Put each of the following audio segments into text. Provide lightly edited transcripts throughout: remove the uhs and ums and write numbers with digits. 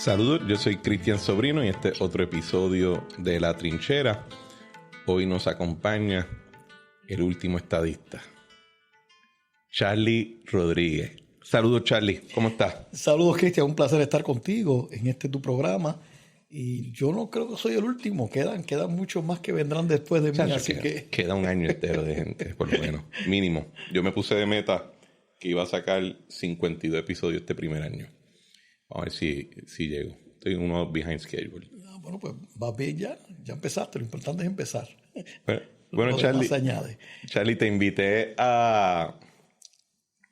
Saludos, yo soy Cristian Sobrino y este es otro episodio de La Trinchera. Hoy nos acompaña el último estadista, Charlie Rodríguez. Saludos, Charlie, ¿cómo estás? Saludos, Cristian, un placer estar contigo en tu programa. Y yo no creo que soy el último, quedan muchos más que vendrán después de mí, así que... Queda un año entero de gente, por lo menos, mínimo. Yo me puse de meta que iba a sacar 52 episodios este primer año. Vamos a ver si llego. Estoy en uno behind schedule. Bueno, pues vas bien ya empezaste, lo importante es empezar. Bueno, Charlie, te invité para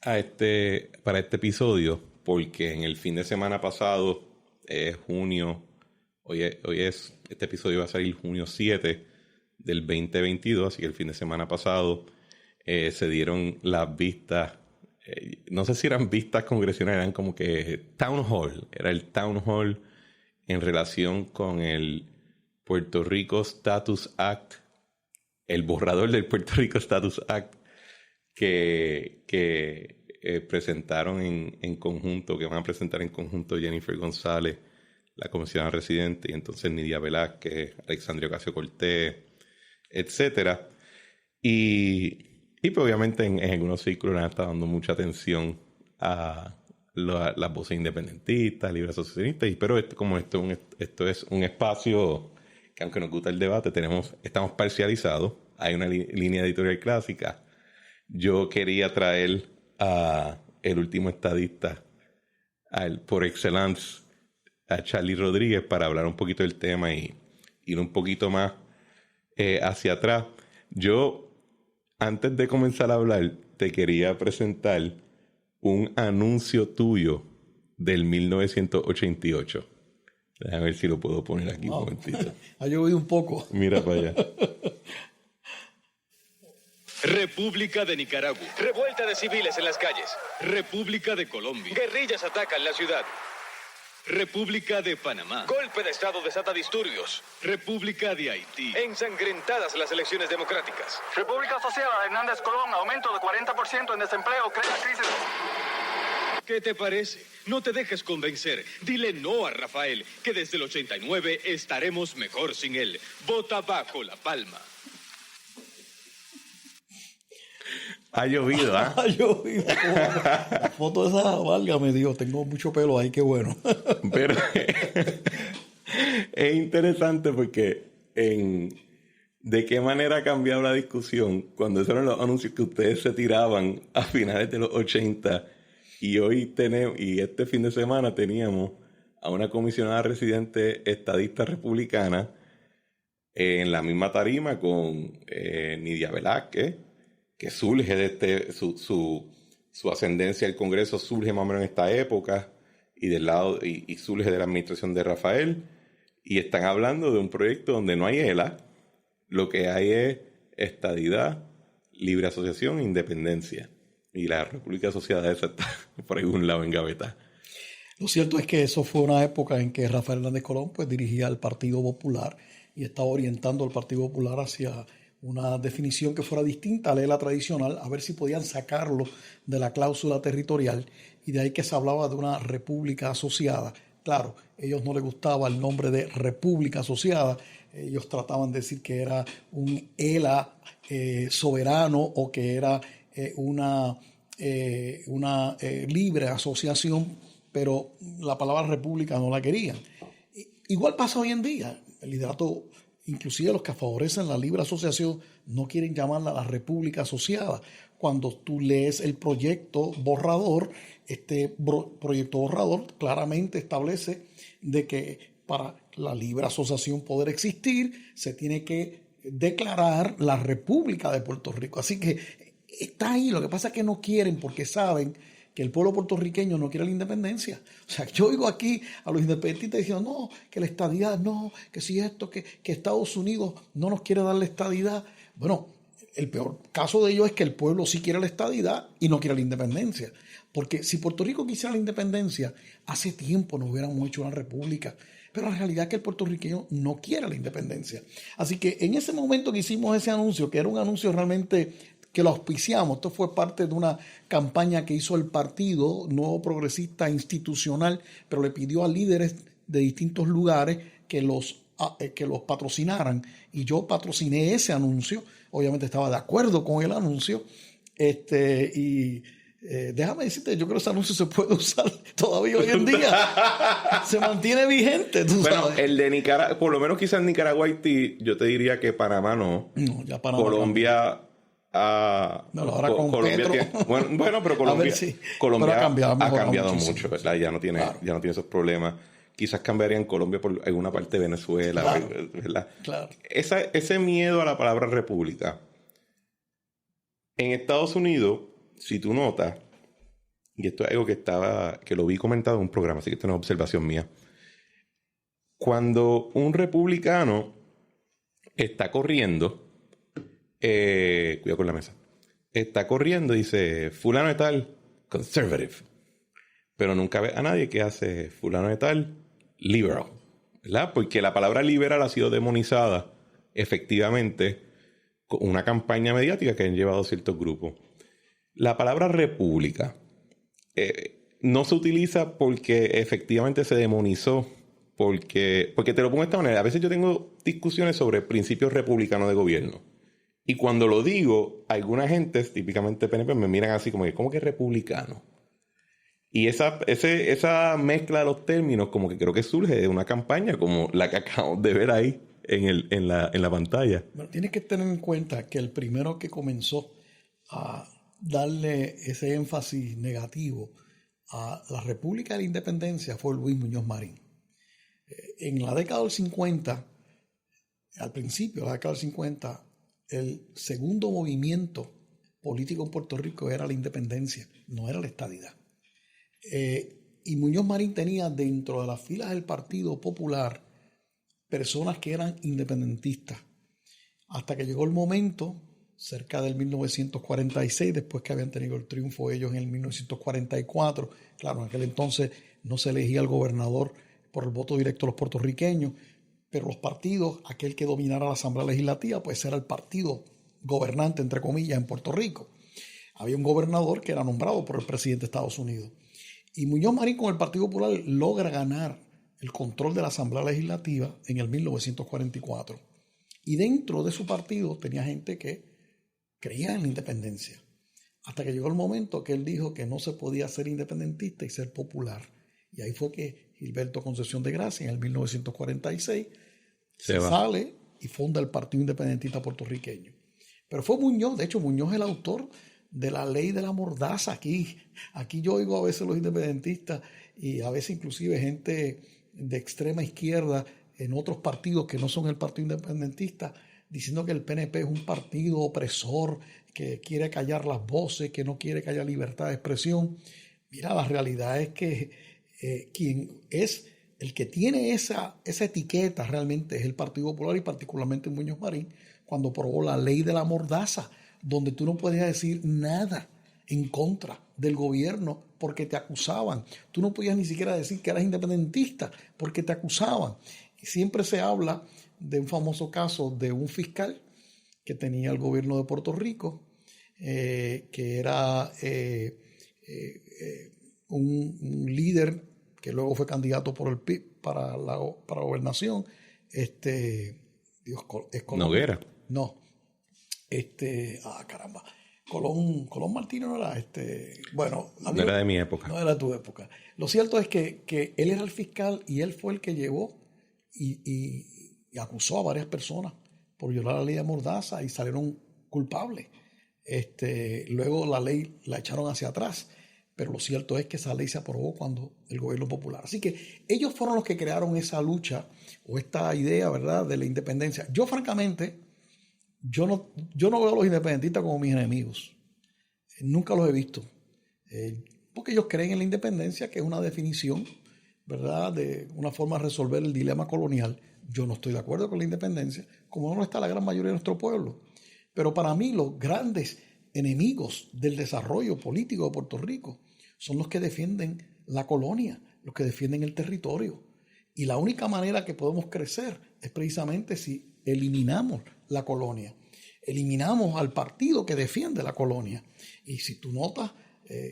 este episodio porque en el fin de semana pasado, junio, este episodio va a salir junio 7 del 2022, así que el fin de semana pasado se dieron las vistas, no sé si eran vistas congresionales, eran como que town hall, era el town hall en relación con el Puerto Rico Status Act, el borrador del Puerto Rico Status Act que presentaron en conjunto, que van a presentar en conjunto Jennifer González, la comisionada residente, y entonces Nidia Velázquez, Alexandria Ocasio-Cortez, etcétera. Y pues obviamente en algunos círculos han estado dando mucha atención a las voces independentistas, libres asociacionistas, pero esto es un espacio que, aunque nos gusta el debate, estamos parcializados. Hay una línea editorial clásica. Yo quería traer a el último estadista, por excelencia, a Charlie Rodríguez, para hablar un poquito del tema y ir un poquito más hacia atrás. Yo, antes de comenzar a hablar, te quería presentar un anuncio tuyo del 1988. Déjame ver si lo puedo poner aquí un momentito. Ha llovido un poco. Mira para allá. República de Nicaragua. Revuelta de civiles en las calles. República de Colombia. Guerrillas atacan la ciudad. República de Panamá. Golpe de Estado desata disturbios. República de Haití. Ensangrentadas las elecciones democráticas. República Asociada Hernández Colón, aumento de 40% en desempleo, crea crisis. ¿Qué te parece? No te dejes convencer. Dile no a Rafael, que desde el 89 estaremos mejor sin él. Vota bajo la palma. Ha llovido, ¿ah? Ha llovido. La foto de esa valga me dijo, tengo mucho pelo ahí, qué bueno. Pero es interesante porque de qué manera ha cambiado la discusión cuando esos eran los anuncios que ustedes se tiraban a finales de los 80 y este fin de semana teníamos a una comisionada residente estadista republicana en la misma tarima con Nidia Velázquez, que surge de su ascendencia al Congreso surge más o menos en esta época y surge de la administración de Rafael, y están hablando de un proyecto donde no hay ELA, lo que hay es estadidad, libre asociación e independencia, y la República Asociada esa está por algún lado en gaveta. Lo cierto es que eso fue una época en que Rafael Hernández Colón pues dirigía al Partido Popular y estaba orientando al Partido Popular hacia una definición que fuera distinta a la ELA tradicional, a ver si podían sacarlo de la cláusula territorial, y de ahí que se hablaba de una república asociada. Claro, a ellos no les gustaba el nombre de república asociada, ellos trataban de decir que era un ELA soberano o que era una libre asociación, pero la palabra república no la querían. Igual pasa hoy en día, el liderato, inclusive los que favorecen la libre asociación, no quieren llamarla la república asociada. Cuando tú lees el proyecto borrador, este proyecto borrador claramente establece de que para la libre asociación poder existir, se tiene que declarar la República de Puerto Rico. Así que está ahí. Lo que pasa es que no quieren porque saben que el pueblo puertorriqueño no quiere la independencia. O sea, yo oigo aquí a los independentistas diciendo, no, que la estadidad, no, que si esto, que Estados Unidos no nos quiere dar la estadidad. Bueno, el peor caso de ello es que el pueblo sí quiere la estadidad y no quiere la independencia. Porque si Puerto Rico quisiera la independencia, hace tiempo nos hubiéramos hecho una república. Pero la realidad es que el puertorriqueño no quiere la independencia. Así que en ese momento que hicimos ese anuncio, que era un anuncio realmente que lo auspiciamos. Esto fue parte de una campaña que hizo el Partido Nuevo Progresista Institucional, pero le pidió a líderes de distintos lugares que los patrocinaran, y yo patrociné ese anuncio. Obviamente estaba de acuerdo con el anuncio, déjame decirte, yo creo que ese anuncio se puede usar todavía hoy en día. Se mantiene vigente, tú sabes. El de Nicaragua, por lo menos quizás Nicaragua, Haití, yo te diría que Panamá no. No, ya Panamá Colombia... ahora con Colombia Petro. bueno, pero Colombia, sí. Colombia Pero ha cambiado mucho, ¿verdad? Ya no tiene esos problemas. Quizás cambiaría en Colombia por alguna parte de Venezuela, claro, ¿verdad? Claro. Ese miedo a la palabra república. En Estados Unidos, si tú notas, y esto es algo que lo vi comentado en un programa, así que esto no es observación mía. Cuando un republicano está corriendo, cuidado con la mesa, está corriendo y dice, fulano de tal, conservative. Pero nunca ve a nadie que hace fulano de tal, liberal, ¿verdad? Porque la palabra liberal ha sido demonizada efectivamente con una campaña mediática que han llevado ciertos grupos. La palabra república no se utiliza porque efectivamente se demonizó, porque te lo pongo de esta manera. A veces yo tengo discusiones sobre principios republicanos de gobierno. Y cuando lo digo, alguna gente, típicamente PNP, me miran así como que, ¿cómo que republicano? Y esa mezcla de los términos como que creo que surge de una campaña como la que acabamos de ver ahí en la pantalla. Bueno, tienes que tener en cuenta que el primero que comenzó a darle ese énfasis negativo a la República de la Independencia fue Luis Muñoz Marín. En la década del 50, al principio de la década del 50, el segundo movimiento político en Puerto Rico era la independencia, no era la estadidad. Y Muñoz Marín tenía dentro de las filas del Partido Popular personas que eran independentistas, hasta que llegó el momento, cerca del 1946, después que habían tenido el triunfo ellos en el 1944. Claro, en aquel entonces no se elegía el gobernador por el voto directo de los puertorriqueños, pero los partidos, aquel que dominara la Asamblea Legislativa, pues era el partido gobernante, entre comillas, en Puerto Rico. Había un gobernador que era nombrado por el presidente de Estados Unidos. Y Muñoz Marín con el Partido Popular logra ganar el control de la Asamblea Legislativa en el 1944. Y dentro de su partido tenía gente que creía en la independencia. Hasta que llegó el momento que él dijo que no se podía ser independentista y ser popular. Y ahí fue que Gilberto Concepción de Gracia en el 1946 se sale y funda el Partido Independentista Puertorriqueño. Pero fue Muñoz, de hecho Muñoz es el autor de la ley de la mordaza. Aquí yo oigo a veces los independentistas y a veces inclusive gente de extrema izquierda en otros partidos que no son el Partido Independentista diciendo que el PNP es un partido opresor, que quiere callar las voces, que no quiere que haya libertad de expresión. Mira, la realidad es que quien es el que tiene esa etiqueta realmente es el Partido Popular y particularmente Muñoz Marín cuando aprobó la ley de la mordaza, donde tú no podías decir nada en contra del gobierno porque te acusaban. Tú no podías ni siquiera decir que eras independentista porque te acusaban. Y siempre se habla de un famoso caso de un fiscal que tenía el gobierno de Puerto Rico, que era un líder que luego fue candidato por el PIB para la gobernación. Noguera. No. Caramba. Colón Martínez no era bueno. No era de mi época. No era de tu época. Lo cierto es que él era el fiscal y él fue el que llevó y acusó a varias personas por violar la ley de mordaza y salieron culpables. Luego la ley la echaron hacia atrás, pero lo cierto es que esa ley se aprobó cuando el gobierno popular. Así que ellos fueron los que crearon esa lucha o esta idea, ¿verdad?, de la independencia. Yo francamente, yo no veo a los independentistas como mis enemigos. Nunca los he visto. Porque ellos creen en la independencia, que es una definición, ¿verdad?, de una forma de resolver el dilema colonial. Yo no estoy de acuerdo con la independencia, como no está la gran mayoría de nuestro pueblo. Pero para mí los grandes enemigos del desarrollo político de Puerto Rico son los que defienden la colonia, los que defienden el territorio. Y la única manera que podemos crecer es precisamente si eliminamos la colonia, eliminamos al partido que defiende la colonia. Y si tú notas,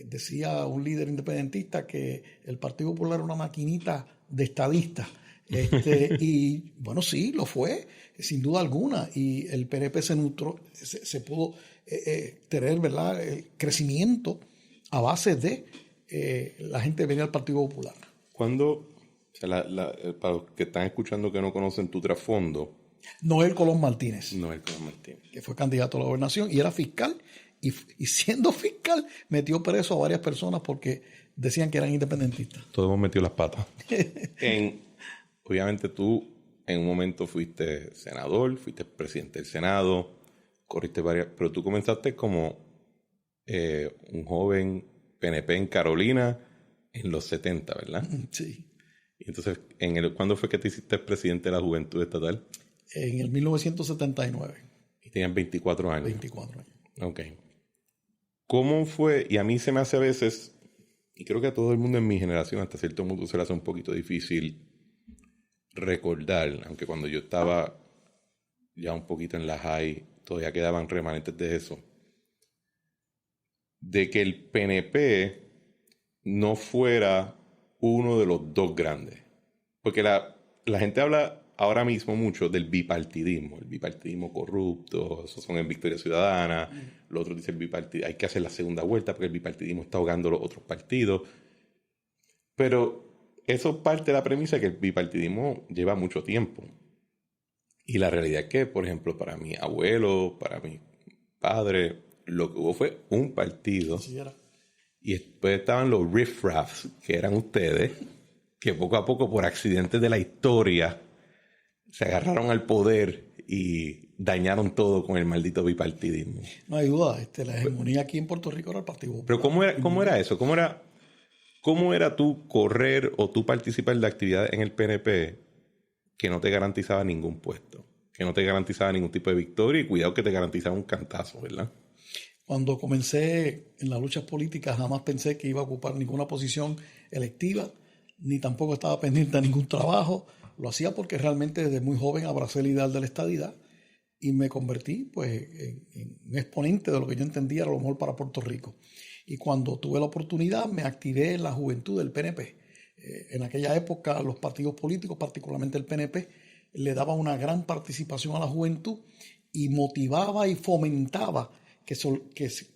decía un líder independentista que el Partido Popular era una maquinita de estadista. Y bueno, sí, lo fue, sin duda alguna. Y el PNP se pudo tener, ¿verdad?, el crecimiento a base de la gente venir al Partido Popular. Cuando, para los que están escuchando que no conocen tu trasfondo. Noel Colón Martínez. Noel Colón Martínez. Que fue candidato a la gobernación y era fiscal. Y siendo fiscal, metió preso a varias personas porque decían que eran independentistas. Todos hemos metido las patas. Obviamente tú en un momento fuiste senador, fuiste presidente del Senado, corriste varias, pero tú comenzaste como un joven PNP en Carolina en los 70, ¿verdad? Sí. Y entonces, ¿cuándo fue que te hiciste presidente de la Juventud Estatal? En el 1979. Y tenías 24 años. 24 años. Ok. ¿Cómo fue? Y a mí se me hace a veces, y creo que a todo el mundo en mi generación hasta cierto punto se le hace un poquito difícil recordar, aunque cuando yo estaba ya un poquito en la high, todavía quedaban remanentes de eso, de que el PNP no fuera uno de los dos grandes. Porque la gente habla ahora mismo mucho del bipartidismo, el bipartidismo corrupto, esos son en Victoria Ciudadana, los otros dicen hay que hacer la segunda vuelta porque el bipartidismo está ahogando los otros partidos. Pero eso parte de la premisa que el bipartidismo lleva mucho tiempo. Y la realidad es que, por ejemplo, para mi abuelo, para mi padre, lo que hubo fue un partido. Así era. Y después estaban los riffraffs, que eran ustedes, que poco a poco, por accidentes de la historia, se agarraron al poder y dañaron todo con el maldito bipartidismo. No hay duda, la hegemonía aquí en Puerto Rico era el Partido Popular. Pero ¿cómo era eso? ¿Cómo era tú correr o tú participar de actividades en el PNP que no te garantizaba ningún puesto? Que no te garantizaba ningún tipo de victoria y cuidado que te garantizaba un cantazo, ¿verdad? Cuando comencé en las luchas políticas jamás pensé que iba a ocupar ninguna posición electiva, ni tampoco estaba pendiente de ningún trabajo. Lo hacía porque realmente desde muy joven abracé el ideal de la estadidad y me convertí pues, en un exponente de lo que yo entendía era lo mejor para Puerto Rico. Y cuando tuve la oportunidad me activé en la juventud del PNP. En aquella época los partidos políticos, particularmente el PNP, le daban una gran participación a la juventud y motivaba y fomentaba que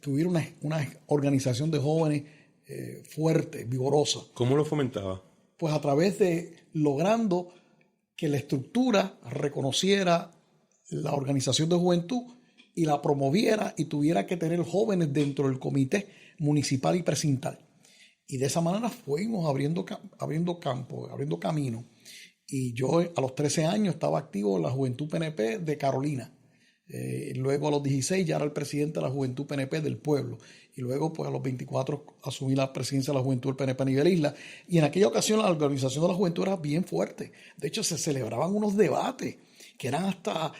hubiera una organización de jóvenes fuerte, vigorosa. ¿Cómo lo fomentaba? Pues a través de logrando que la estructura reconociera la organización de juventud y la promoviera y tuviera que tener jóvenes dentro del comité municipal y precintal. Y de esa manera fuimos abriendo campo, abriendo camino. Y yo a los 13 años estaba activo en la Juventud PNP de Carolina. Luego a los 16 ya era el presidente de la Juventud PNP del pueblo. Y luego pues a los 24 asumí la presidencia de la Juventud del PNP a nivel isla. Y en aquella ocasión la organización de la juventud era bien fuerte. De hecho se celebraban unos debates que eran hasta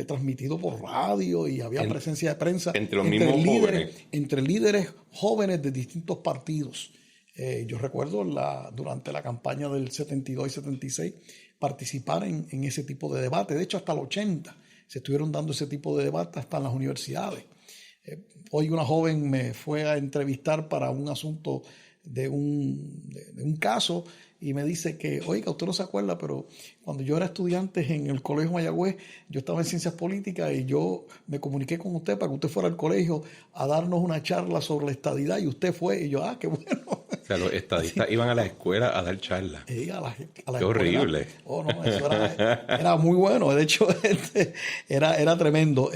transmitidos por radio y había presencia de prensa. Entre los mismos jóvenes. Entre líderes jóvenes de distintos partidos. Yo recuerdo durante la campaña del 72 y 76 participar en ese tipo de debate. De hecho, hasta el 80 se estuvieron dando ese tipo de debate hasta en las universidades. Hoy una joven me fue a entrevistar para un asunto de un caso y me dice que, oiga, usted no se acuerda, pero cuando yo era estudiante en el Colegio Mayagüez, yo estaba en Ciencias Políticas y yo me comuniqué con usted para que usted fuera al colegio a darnos una charla sobre la estadidad y usted fue. Y yo, qué bueno. O sea, los estadistas iban a la escuela a dar charlas. Sí, a la qué escuela. Horrible. Oh, no, eso era muy bueno. De hecho, era tremendo.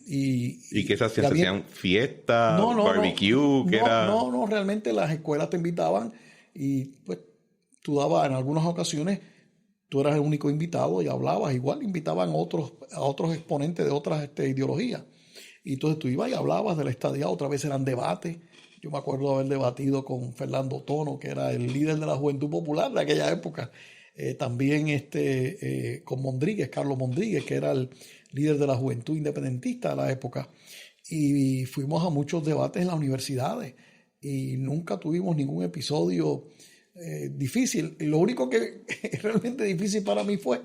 ¿Y qué se hacían? ¿Se hacían fiestas, barbecue? No, realmente las escuelas te invitaban y pues tú dabas en algunas ocasiones, tú eras el único invitado y hablabas. Igual invitaban a otros exponentes de otras ideologías. Y entonces tú ibas y hablabas de la estadidad. Otra vez eran debates. Yo me acuerdo de haber debatido con Fernando Tono, que era el líder de la Juventud Popular de aquella época. También con Mondríguez, Carlos Mondríguez, que era el líder de la Juventud Independentista de la época. Y fuimos a muchos debates en las universidades y nunca tuvimos ningún episodio difícil. Y lo único que realmente difícil para mí fue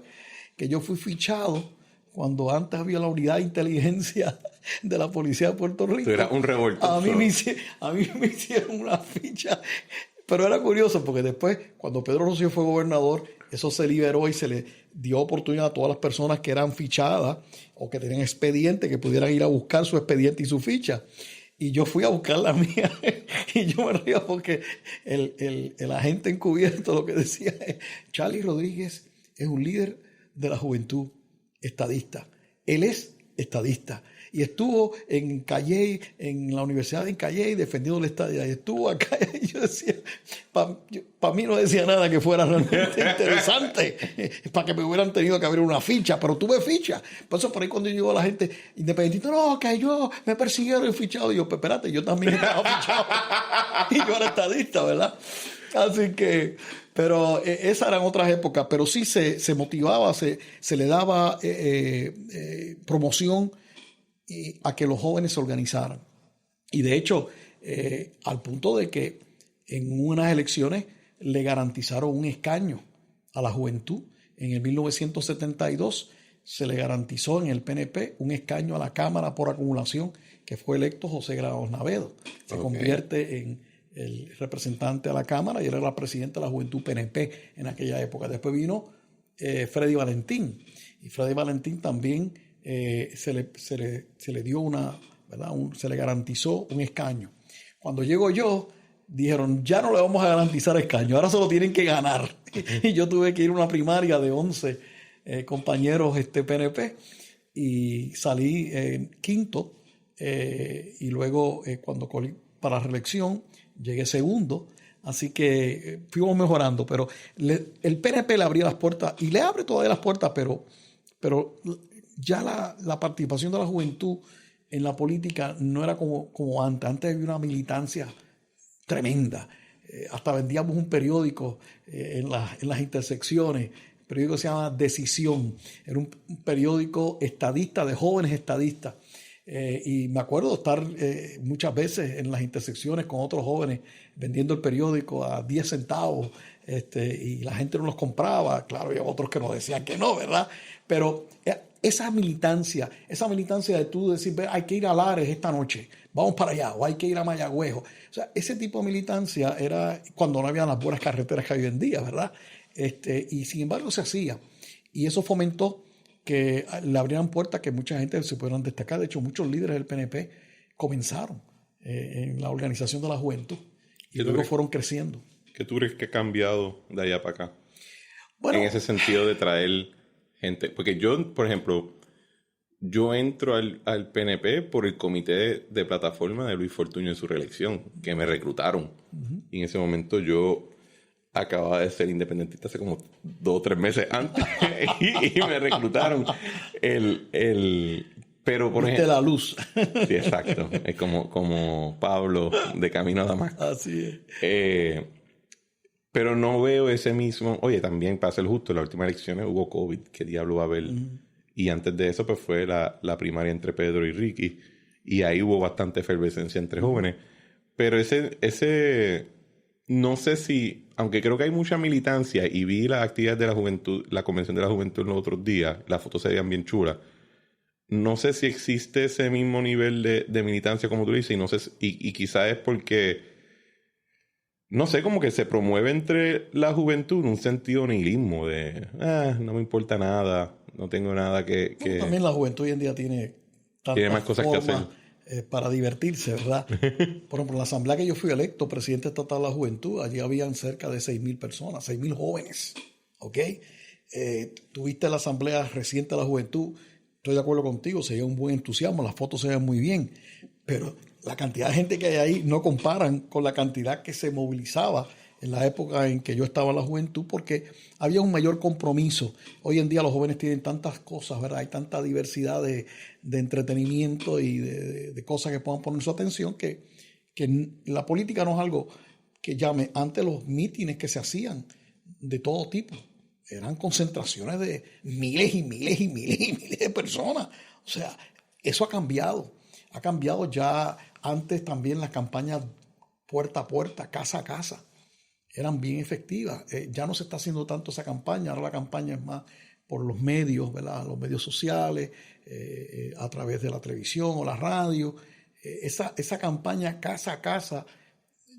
que yo fui fichado cuando antes había la unidad de inteligencia de la policía de Puerto Rico. Tú eras un revoltoso. A mí me hicieron una ficha Pero era curioso porque después, cuando Pedro Rosselló fue gobernador, eso se liberó y se le dio oportunidad a todas las personas que eran fichadas o que tenían expediente, que pudieran ir a buscar su expediente y su ficha. Y yo fui a buscar la mía y yo me río porque el agente encubierto lo que decía es: Charlie Rodríguez es un líder de la juventud estadista. Él es estadista. Y estuvo en Calley, en la Universidad de Calley, defendiendo la estadía. Y estuvo acá. Y yo decía, para mí no decía nada que fuera realmente interesante, para que me hubieran tenido que abrir una ficha, pero tuve ficha. Por eso por ahí cuando llegó la gente independentista, no, que yo me persiguieron y fichado. Y yo, pues espérate, yo también estaba fichado. Y yo era estadista, ¿verdad? Así que, pero esas eran otras épocas, pero sí se motivaba, se le daba promoción a que los jóvenes se organizaran. Y de hecho, al punto de que en unas elecciones le garantizaron un escaño a la juventud. En el 1972 se le garantizó en el PNP un escaño a la Cámara por acumulación, que fue electo José Granados Navedo. Se convierte en el representante a la Cámara y era la presidenta de la Juventud PNP en aquella época. Después vino Freddy Valentín. Y Freddy Valentín también se le dio ¿verdad? Se le garantizó un escaño. Cuando llego yo, dijeron, ya no le vamos a garantizar escaño, ahora se lo tienen que ganar. Y yo tuve que ir a una primaria de 11 compañeros PNP y salí quinto. Y luego cuando corrí para la reelección, llegué segundo. Así que fuimos mejorando, pero el PNP le abría las puertas y le abre todavía las puertas, pero ya la participación de la juventud en la política no era como antes. Antes había una militancia tremenda. Hasta vendíamos un periódico en las intersecciones. El periódico se llama Decisión. Era un periódico estadista, de jóvenes estadistas. Y me acuerdo de estar muchas veces en las intersecciones con otros jóvenes vendiendo el periódico a 10 centavos y la gente no los compraba. Claro, había otros que nos decían que no, ¿verdad? Pero esa militancia de tú decir, hay que ir a Lares esta noche, vamos para allá, o hay que ir a Mayagüez. O sea, ese tipo de militancia era cuando no había las buenas carreteras que hay hoy en día, ¿verdad? Y sin embargo se hacía. Y eso fomentó que le abrieran puertas que mucha gente se pudieran destacar. De hecho, muchos líderes del PNP comenzaron en la organización de la juventud y luego fueron creciendo. ¿Qué tú crees que ha cambiado de allá para acá? Bueno, en ese sentido de traer gente. Porque yo, por ejemplo, yo entro al PNP por el comité de plataforma de Luis Fortuño en su reelección, que me reclutaron. Y en ese momento yo acababa de ser independentista hace como 2 o 3 meses antes y me reclutaron. Pero por ejemplo, la luz. Sí, exacto. Es como Pablo de camino a Damasco. Así es. Pero no veo ese mismo... Oye, también para ser justo, en las últimas elecciones hubo COVID. ¿Qué diablo va a haber? Y antes de eso pues fue la primaria entre Pedro y Ricky. Y ahí hubo bastante efervescencia entre jóvenes. Pero ese no sé si... Aunque creo que hay mucha militancia y vi las actividades de la juventud, la convención de la juventud en los otros días, las fotos se veían bien chulas. No sé si existe ese mismo nivel de militancia como tú dices. Y no sé, y quizás es porque... No sé, como que se promueve entre la juventud un sentido nihilismo de no me importa nada, no tengo nada que... Bueno, también la juventud hoy en día tiene más cosas que hacer para divertirse, ¿verdad? Por ejemplo, en la asamblea que yo fui electo, presidente estatal de la juventud, allí habían cerca de 6,000 personas, 6,000 jóvenes, ¿ok? Tuviste la asamblea reciente de la juventud, estoy de acuerdo contigo, se veía un buen entusiasmo, las fotos se ven muy bien, pero la cantidad de gente que hay ahí no comparan con la cantidad que se movilizaba en la época en que yo estaba en la juventud, porque había un mayor compromiso. Hoy en día los jóvenes tienen tantas cosas, ¿verdad? Hay tanta diversidad de entretenimiento y de cosas que puedan poner su atención que la política no es algo que llame. Antes los mítines que se hacían de todo tipo eran concentraciones de miles y miles y miles y miles de personas. O sea, eso ha cambiado. Ha cambiado ya. Antes también las campañas puerta a puerta, casa a casa, eran bien efectivas. Ya no se está haciendo tanto esa campaña. Ahora la campaña es más por los medios, ¿verdad? Los medios sociales, a través de la televisión o la radio. Esa campaña casa a casa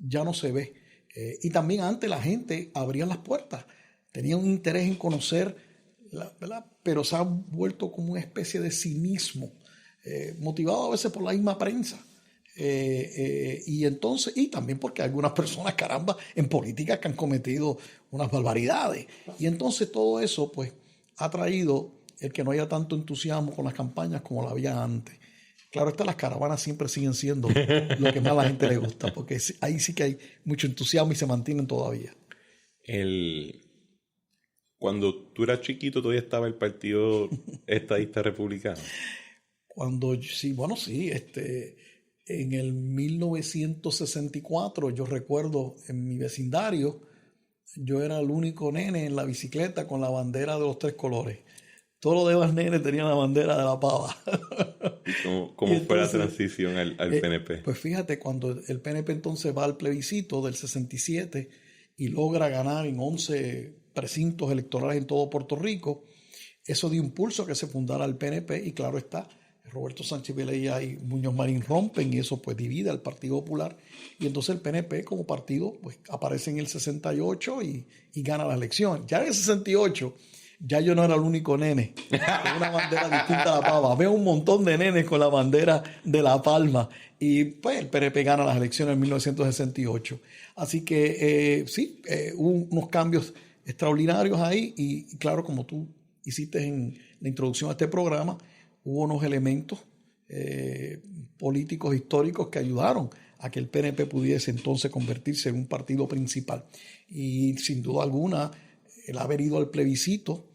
ya no se ve. Y también antes la gente abría las puertas, tenía un interés en conocer, ¿verdad? Pero se ha vuelto como una especie de cinismo, motivado a veces por la misma prensa. Y también porque hay algunas personas, caramba, en política que han cometido unas barbaridades. Y entonces todo eso, pues, ha traído el que no haya tanto entusiasmo con las campañas como la había antes. Claro está, las caravanas siempre siguen siendo lo que más a la gente le gusta, porque ahí sí que hay mucho entusiasmo y se mantienen todavía. Cuando tú eras chiquito, todavía estaba el Partido Estadista Republicano. En el 1964, yo recuerdo en mi vecindario, yo era el único nene en la bicicleta con la bandera de los 3 colores. Todos los demás nenes tenían la bandera de la pava. ¿Cómo fue la transición al PNP? Pues fíjate, cuando el PNP entonces va al plebiscito del 67 y logra ganar en 11 precintos electorales en todo Puerto Rico, eso dio impulso a que se fundara el PNP y claro está, Roberto Sánchez Vilella y Muñoz Marín rompen y eso pues divide al Partido Popular y entonces el PNP como partido pues aparece en el 68 y gana la elección. Ya en el 68 ya yo no era el único nene con una bandera distinta a la pava. Veo un montón de nenes con la bandera de La Palma y pues el PNP gana las elecciones en 1968. Así que hubo unos cambios extraordinarios ahí y claro, como tú hiciste en la introducción a este programa, hubo unos elementos políticos históricos que ayudaron a que el PNP pudiese entonces convertirse en un partido principal. Y sin duda alguna, el haber ido al plebiscito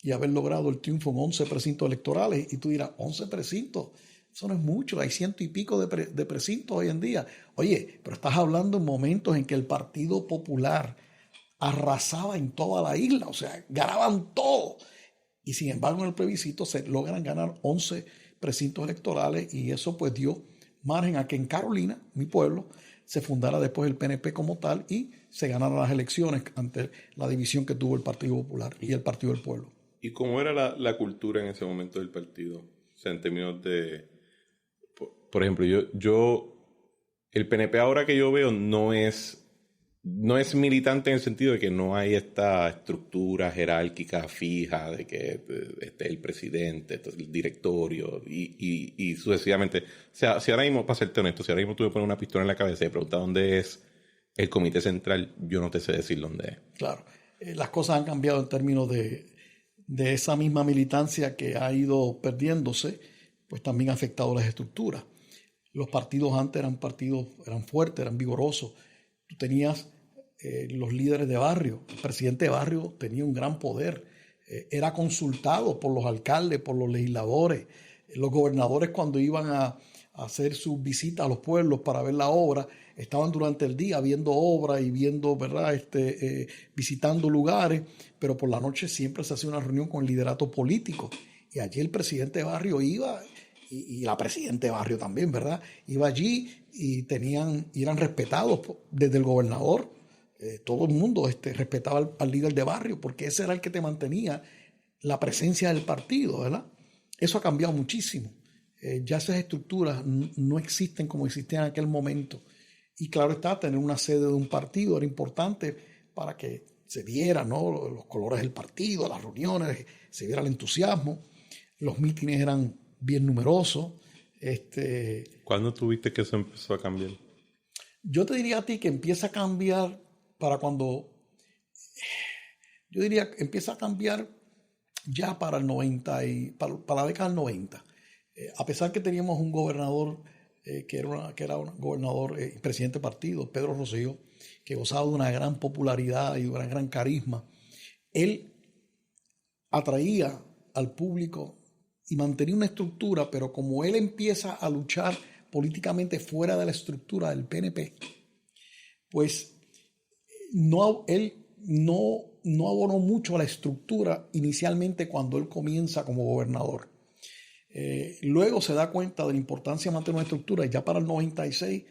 y haber logrado el triunfo en 11 precintos electorales, y tú dirás, 11 precintos, eso no es mucho, hay 100 y pico de precintos hoy en día. Oye, pero estás hablando en momentos en que el Partido Popular arrasaba en toda la isla, o sea, ganaban todo. Y sin embargo en el plebiscito se logran ganar 11 precintos electorales y eso pues dio margen a que en Carolina, mi pueblo, se fundara después el PNP como tal y se ganaran las elecciones ante la división que tuvo el Partido Popular y el Partido del Pueblo. ¿Y cómo era la cultura en ese momento del partido? O sea, en términos de... Por ejemplo, el PNP ahora que yo veo no es militante en el sentido de que no hay esta estructura jerárquica fija de que esté el presidente, el directorio y sucesivamente. O sea, si ahora mismo, para serte honesto, si ahora mismo tú me pones una pistola en la cabeza y me preguntas dónde es el comité central, yo no te sé decir dónde es. Claro, las cosas han cambiado en términos de esa misma militancia que ha ido perdiéndose, pues también ha afectado las estructuras. Los partidos antes eran fuertes, eran vigorosos. Tú tenías los líderes de barrio, el presidente de barrio tenía un gran poder, era consultado por los alcaldes, por los legisladores, los gobernadores cuando iban a hacer sus visitas a los pueblos para ver la obra, estaban durante el día viendo obras y viendo, ¿verdad? Visitando lugares, pero por la noche siempre se hacía una reunión con el liderato político y allí el presidente de barrio iba y la presidenta de barrio también, ¿verdad? Iba allí y eran respetados desde el gobernador. Todo el mundo respetaba al líder de barrio porque ese era el que te mantenía la presencia del partido, ¿verdad? Eso ha cambiado muchísimo. Ya esas estructuras no existen como existían en aquel momento. Y claro está, tener una sede de un partido era importante para que se viera, ¿no? Los colores del partido, las reuniones, se viera el entusiasmo. Los mítines eran bien numerosos. ¿Cuándo tuviste que eso empezó a cambiar? Yo te diría a ti que empieza a cambiar empieza a cambiar ya para el 90 para la década del 90. A pesar que teníamos un gobernador que era un gobernador y presidente de partido, Pedro Rosselló, que gozaba de una gran popularidad y de un gran carisma, él atraía al público y mantenía una estructura, pero como él empieza a luchar políticamente fuera de la estructura del PNP, pues él no abonó mucho a la estructura inicialmente cuando él comienza como gobernador. Luego se da cuenta de la importancia de mantener una estructura y ya para el 96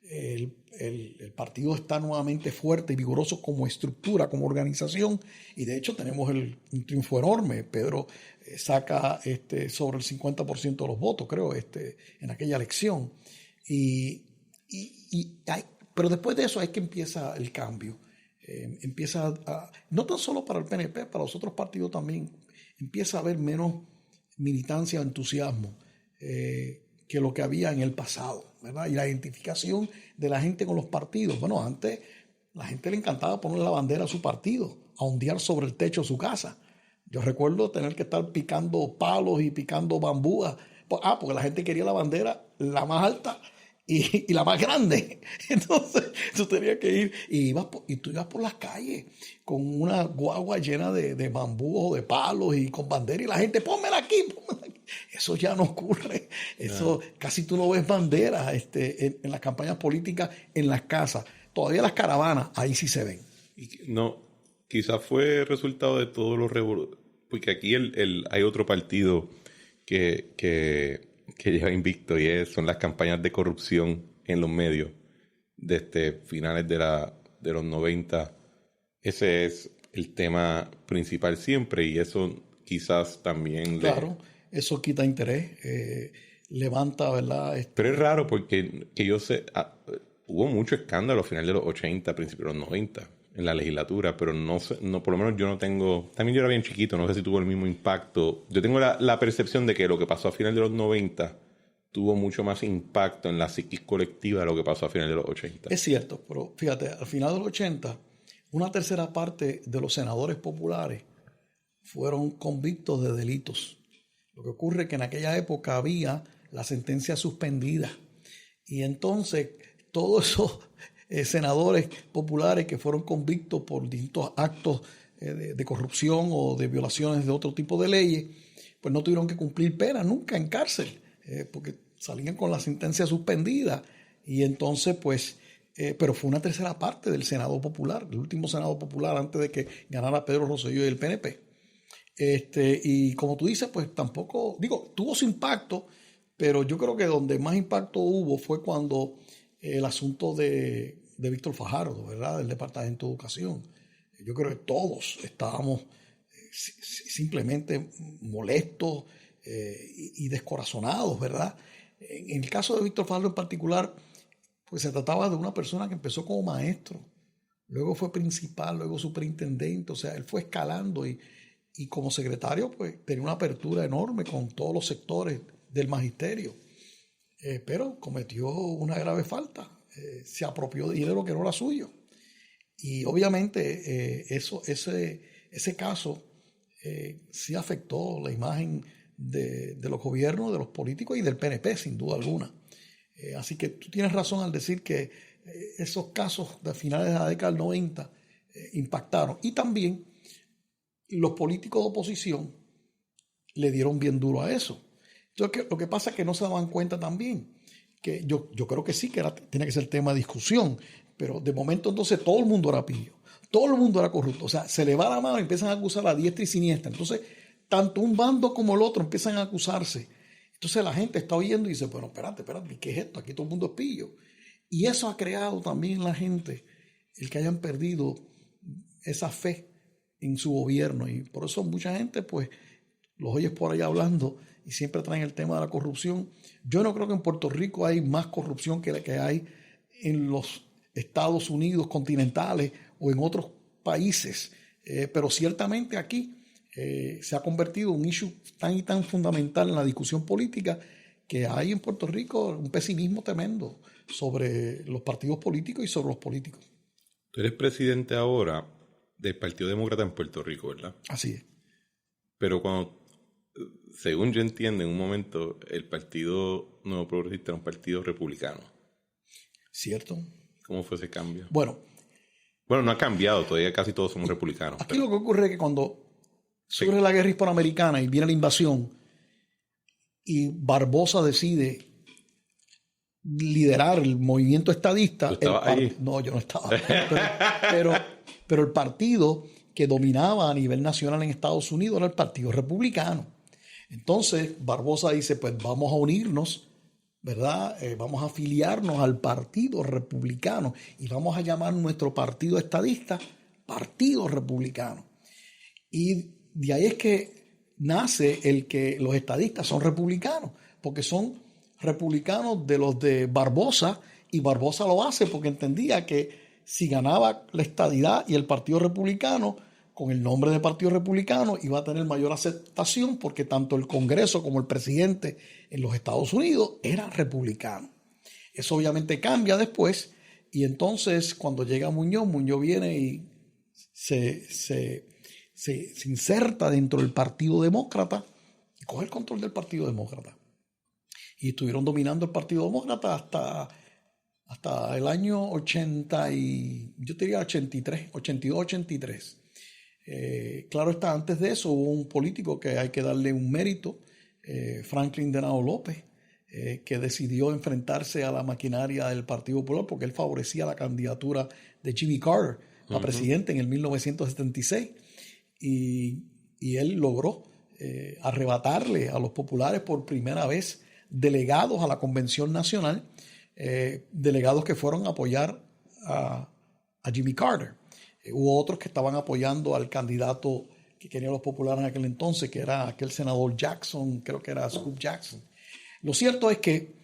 el partido está nuevamente fuerte y vigoroso como estructura, como organización, y de hecho tenemos un triunfo enorme. Pedro saca sobre el 50% de los votos, creo, en aquella elección. Pero después de eso es que empieza el cambio. No tan solo para el PNP, para los otros partidos también, empieza a haber menos militancia o entusiasmo que lo que había en el pasado, ¿verdad? Y la identificación de la gente con los partidos. Bueno, antes la gente le encantaba poner la bandera a su partido, a ondear sobre el techo de su casa. Yo recuerdo tener que estar picando palos y picando bambúas. Porque la gente quería la bandera la más alta y la más grande. Entonces tú tenías que ir y tú ibas por las calles con una guagua llena de bambús o de palos y con bandera y la gente, pónmela aquí. Eso ya no ocurre. Eso casi tú no ves banderas en las campañas políticas en las casas. Todavía las caravanas, ahí sí se ven. No, quizás fue resultado de todos los revolucionarios, porque aquí hay otro partido que lleva invicto y son las campañas de corrupción en los medios desde finales de los 90. Ese es el tema principal siempre y eso quizás también... Claro, eso quita interés, levanta, ¿verdad? Pero es raro porque que yo sé, hubo mucho escándalo a finales de los 80, principios de los 90 en la legislatura, pero no sé, por lo menos yo no tengo... También yo era bien chiquito, no sé si tuvo el mismo impacto. Yo tengo la percepción de que lo que pasó a finales de los 90 tuvo mucho más impacto en la psiquis colectiva de lo que pasó a finales de los 80. Es cierto, pero fíjate, al final de los 80, una tercera parte de los senadores populares fueron convictos de delitos. Lo que ocurre es que en aquella época había la sentencia suspendida y entonces todos esos senadores populares que fueron convictos por distintos actos de corrupción o de violaciones de otro tipo de leyes, pues no tuvieron que cumplir pena nunca en cárcel, porque salían con la sentencia suspendida. Y entonces, pues, pero fue una tercera parte del Senado Popular, el último Senado Popular antes de que ganara Pedro Rosselló y el PNP. Y como tú dices, pues tampoco, tuvo su impacto, pero yo creo que donde más impacto hubo fue cuando el asunto de Víctor Fajardo, ¿verdad? Del Departamento de Educación. Yo creo que todos estábamos simplemente molestos y descorazonados, ¿verdad? En el caso de Víctor Fajardo en particular, pues se trataba de una persona que empezó como maestro, luego fue principal, luego superintendente, o sea, él fue escalando y como secretario, pues tenía una apertura enorme con todos los sectores del magisterio. Pero cometió una grave falta, se apropió de dinero que no era suyo. Y obviamente ese caso sí afectó la imagen de los gobiernos, de los políticos y del PNP, sin duda alguna. Así que tú tienes razón al decir que esos casos de finales de la década del 90 impactaron. Y también los políticos de oposición le dieron bien duro a eso. Entonces, lo que pasa es que no se daban cuenta también, que yo creo que sí, que tiene que ser tema de discusión, pero de momento entonces todo el mundo era pillo, todo el mundo era corrupto, o sea, se le va la mano y empiezan a acusar a diestra y siniestra. Entonces, tanto un bando como el otro empiezan a acusarse. Entonces la gente está oyendo y dice, bueno, espérate, ¿qué es esto? Aquí todo el mundo es pillo. Y eso ha creado también en la gente el que hayan perdido esa fe en su gobierno. Y por eso mucha gente, pues, los oyes por ahí hablando y siempre traen el tema de la corrupción. Yo no creo que en Puerto Rico hay más corrupción que la que hay en los Estados Unidos continentales o en otros países. Pero ciertamente aquí se ha convertido en un issue tan y tan fundamental en la discusión política que hay en Puerto Rico un pesimismo tremendo sobre los partidos políticos y sobre los políticos. Tú eres presidente ahora del Partido Demócrata en Puerto Rico, ¿verdad? Así es. Pero según yo entiendo, en un momento el Partido Nuevo Progresista era un partido republicano. ¿Cierto? ¿Cómo fue ese cambio? Bueno, no ha cambiado, todavía casi todos somos republicanos. Aquí lo que ocurre es que cuando surge la guerra hispanoamericana y viene la invasión y Barbosa decide liderar el movimiento estadista. ¿Tú estabas ahí? No, yo no estaba. Pero el partido que dominaba a nivel nacional en Estados Unidos era el Partido Republicano. Entonces Barbosa dice, pues vamos a unirnos, ¿verdad? Vamos a afiliarnos al Partido Republicano y vamos a llamar nuestro partido estadista Partido Republicano. Y de ahí es que nace el que los estadistas son republicanos, porque son republicanos de los de Barbosa Y Barbosa lo hace porque entendía que si ganaba la estadidad y el Partido Republicano, con el nombre de Partido Republicano, iba a tener mayor aceptación porque tanto el Congreso como el presidente en los Estados Unidos era republicano. Eso obviamente cambia después, y entonces cuando llega Muñoz viene y se inserta dentro del Partido Demócrata y coge el control del Partido Demócrata. Y estuvieron dominando el Partido Demócrata hasta el año 80 y yo te diría 83, 82, 83. Claro está, antes de eso hubo un político que hay que darle un mérito, Franklin Delano López, que decidió enfrentarse a la maquinaria del Partido Popular porque él favorecía la candidatura de Jimmy Carter a presidente en el 1976 y él logró arrebatarle a los populares por primera vez delegados a la Convención Nacional, delegados que fueron a apoyar a Jimmy Carter. Hubo otros que estaban apoyando al candidato que querían los populares en aquel entonces, que era aquel senador Jackson, creo que era Scoop Jackson. Lo cierto es que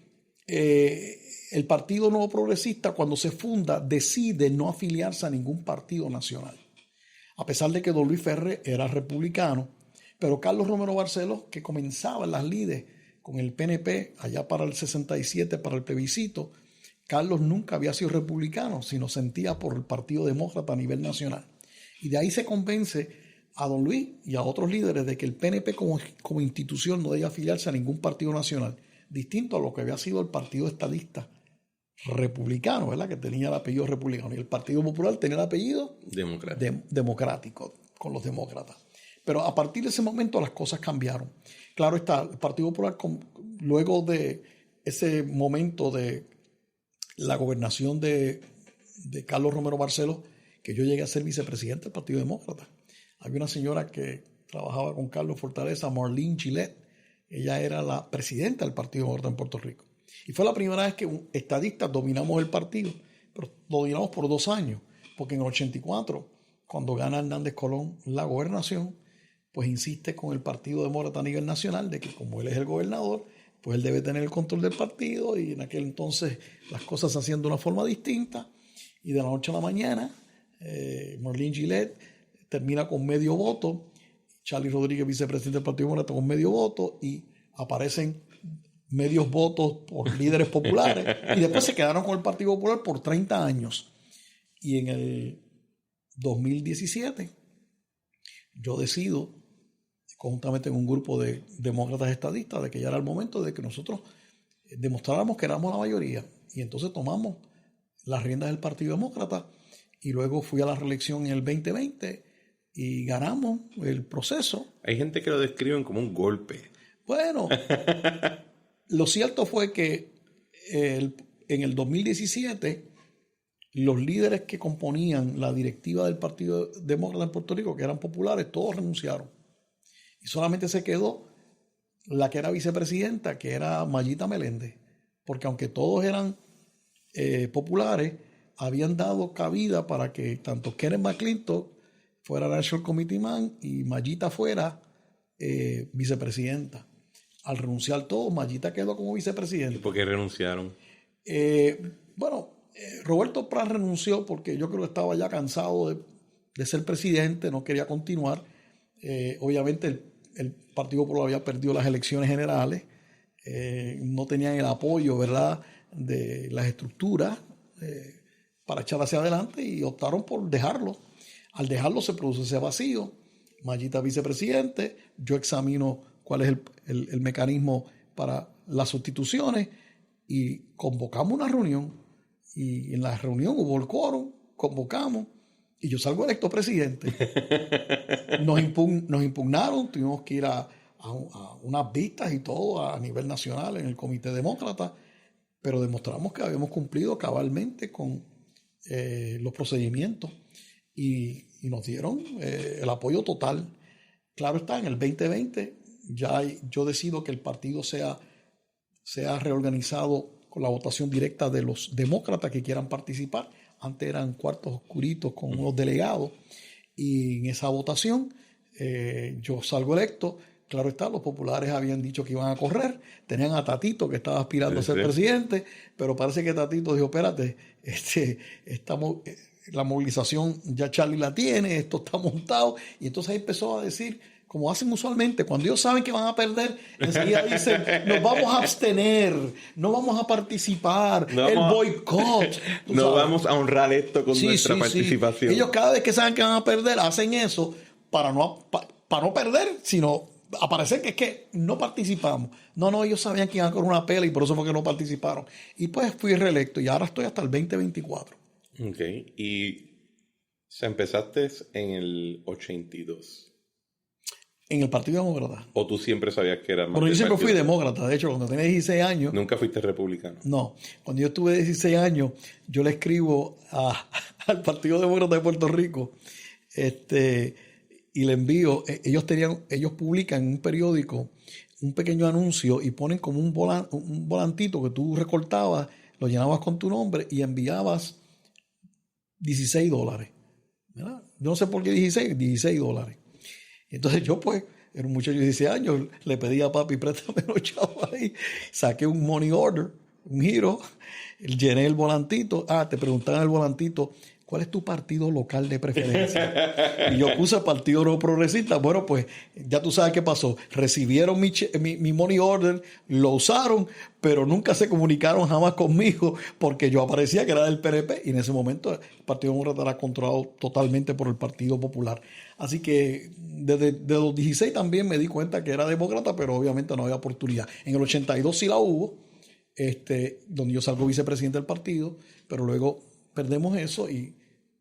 el Partido Nuevo Progresista, cuando se funda, decide no afiliarse a ningún partido nacional. A pesar de que don Luis Ferré era republicano, pero Carlos Romero Barceló, que comenzaba en las lides con el PNP allá para el 67, para el plebiscito, Carlos nunca había sido republicano, sino sentía por el Partido Demócrata a nivel nacional. Y de ahí se convence a don Luis y a otros líderes de que el PNP como institución no debía afiliarse a ningún partido nacional, distinto a lo que había sido el Partido Estadista republicano, ¿verdad? Que tenía el apellido republicano, y el Partido Popular tenía el apellido democrático, con los demócratas. Pero a partir de ese momento las cosas cambiaron. Claro está, el Partido Popular, luego de ese momento de la gobernación de Carlos Romero Barceló, que yo llegué a ser vicepresidente del Partido Demócrata. Había una señora que trabajaba con Carlos Fortaleza, Marlene Gillette. Ella era la presidenta del Partido Demócrata en Puerto Rico. Y fue la primera vez que estadistas dominamos el partido, pero lo dominamos por 2 años, porque en el 84, cuando gana Hernández Colón la gobernación, pues insiste con el Partido Demócrata a nivel nacional de que como él es el gobernador, pues él debe tener el control del partido, y en aquel entonces las cosas se hacían de una forma distinta, y de la noche a la mañana Marlene Gillette termina con medio voto, Charlie Rodríguez, vicepresidente del Partido Demócrata, con medio voto, y aparecen medios votos por líderes populares, y después se quedaron con el Partido Popular por 30 años. Y en el 2017 yo decido, conjuntamente con un grupo de demócratas estadistas, de que ya era el momento de que nosotros demostráramos que éramos la mayoría, y entonces tomamos las riendas del Partido Demócrata, y luego fui a la reelección en el 2020 y ganamos el proceso. Hay gente que lo describen como un golpe. Bueno, lo cierto fue que en el 2017 los líderes que componían la directiva del Partido Demócrata en Puerto Rico, que eran populares, todos renunciaron. Y solamente se quedó la que era vicepresidenta, que era Mayita Meléndez, porque aunque todos eran populares, habían dado cabida para que tanto Kenneth McClintock fuera National Committee Man y Mayita fuera vicepresidenta. Al renunciar todos, Mayita quedó como vicepresidenta. ¿Y por qué renunciaron? Roberto Prat renunció porque yo creo que estaba ya cansado de ser presidente, no quería continuar. Obviamente el Partido Popular había perdido las elecciones generales, no tenían el apoyo, ¿verdad?, de las estructuras para echar hacia adelante, y optaron por dejarlo. Al dejarlo se produce ese vacío. Mayita vicepresidente, yo examino cuál es el mecanismo para las sustituciones, y convocamos una reunión, y en la reunión hubo el quórum, convocamos, y yo salgo electo presidente. Nos impugnaron, tuvimos que ir a unas vistas y todo a nivel nacional en el Comité Demócrata, pero demostramos que habíamos cumplido cabalmente con los procedimientos, y nos dieron el apoyo total. Claro está, en el 2020 ya yo decido que el partido sea reorganizado con la votación directa de los demócratas que quieran participar. Antes eran cuartos oscuritos con unos delegados, y en esa votación yo salgo electo. Claro está, los populares habían dicho que iban a correr, tenían a Tatito que estaba aspirando a ser presidente, pero parece que Tatito dijo, espérate, la movilización ya Charlie la tiene, esto está montado, y entonces ahí empezó a decir, como hacen usualmente, cuando ellos saben que van a perder, enseguida dicen, nos vamos a abstener, no vamos a participar, el boicot. No vamos a honrar esto con nuestra participación. Ellos cada vez que saben que van a perder, hacen eso para no perder, sino aparecer que es que no participamos. No, ellos sabían que iban a correr una pela y por eso fue que no participaron. Y pues fui reelecto y ahora estoy hasta el 2024. Ok, y empezaste en el 82. En el Partido Demócrata. ¿O tú siempre sabías que era más? Bueno, yo siempre fui demócrata. De hecho, cuando tenía 16 años... ¿Nunca fuiste republicano? No. Cuando yo tuve 16 años, yo le escribo al Partido Demócrata de Puerto Rico y le envío... Ellos publican en un periódico un pequeño anuncio y ponen como un volantito que tú recortabas, lo llenabas con tu nombre y enviabas $16. ¿Verdad? Yo no sé por qué $16. Entonces yo pues, era un muchacho de 16 años, le pedí a papi, préstame los chavos ahí, saqué un money order, un giro, llené el volantito, te preguntaban en el volantito, ¿cuál es tu partido local de preferencia? Y yo puse el Partido Nuevo Progresista. Bueno, pues ya tú sabes qué pasó. Recibieron mi money order, lo usaron, pero nunca se comunicaron jamás conmigo porque yo aparecía que era del PNP y en ese momento el Partido Demócrata era controlado totalmente por el Partido Popular. Así que desde los 16 también me di cuenta que era demócrata, pero obviamente no había oportunidad. En el 82 sí la hubo, donde yo salgo vicepresidente del partido, pero luego perdemos eso y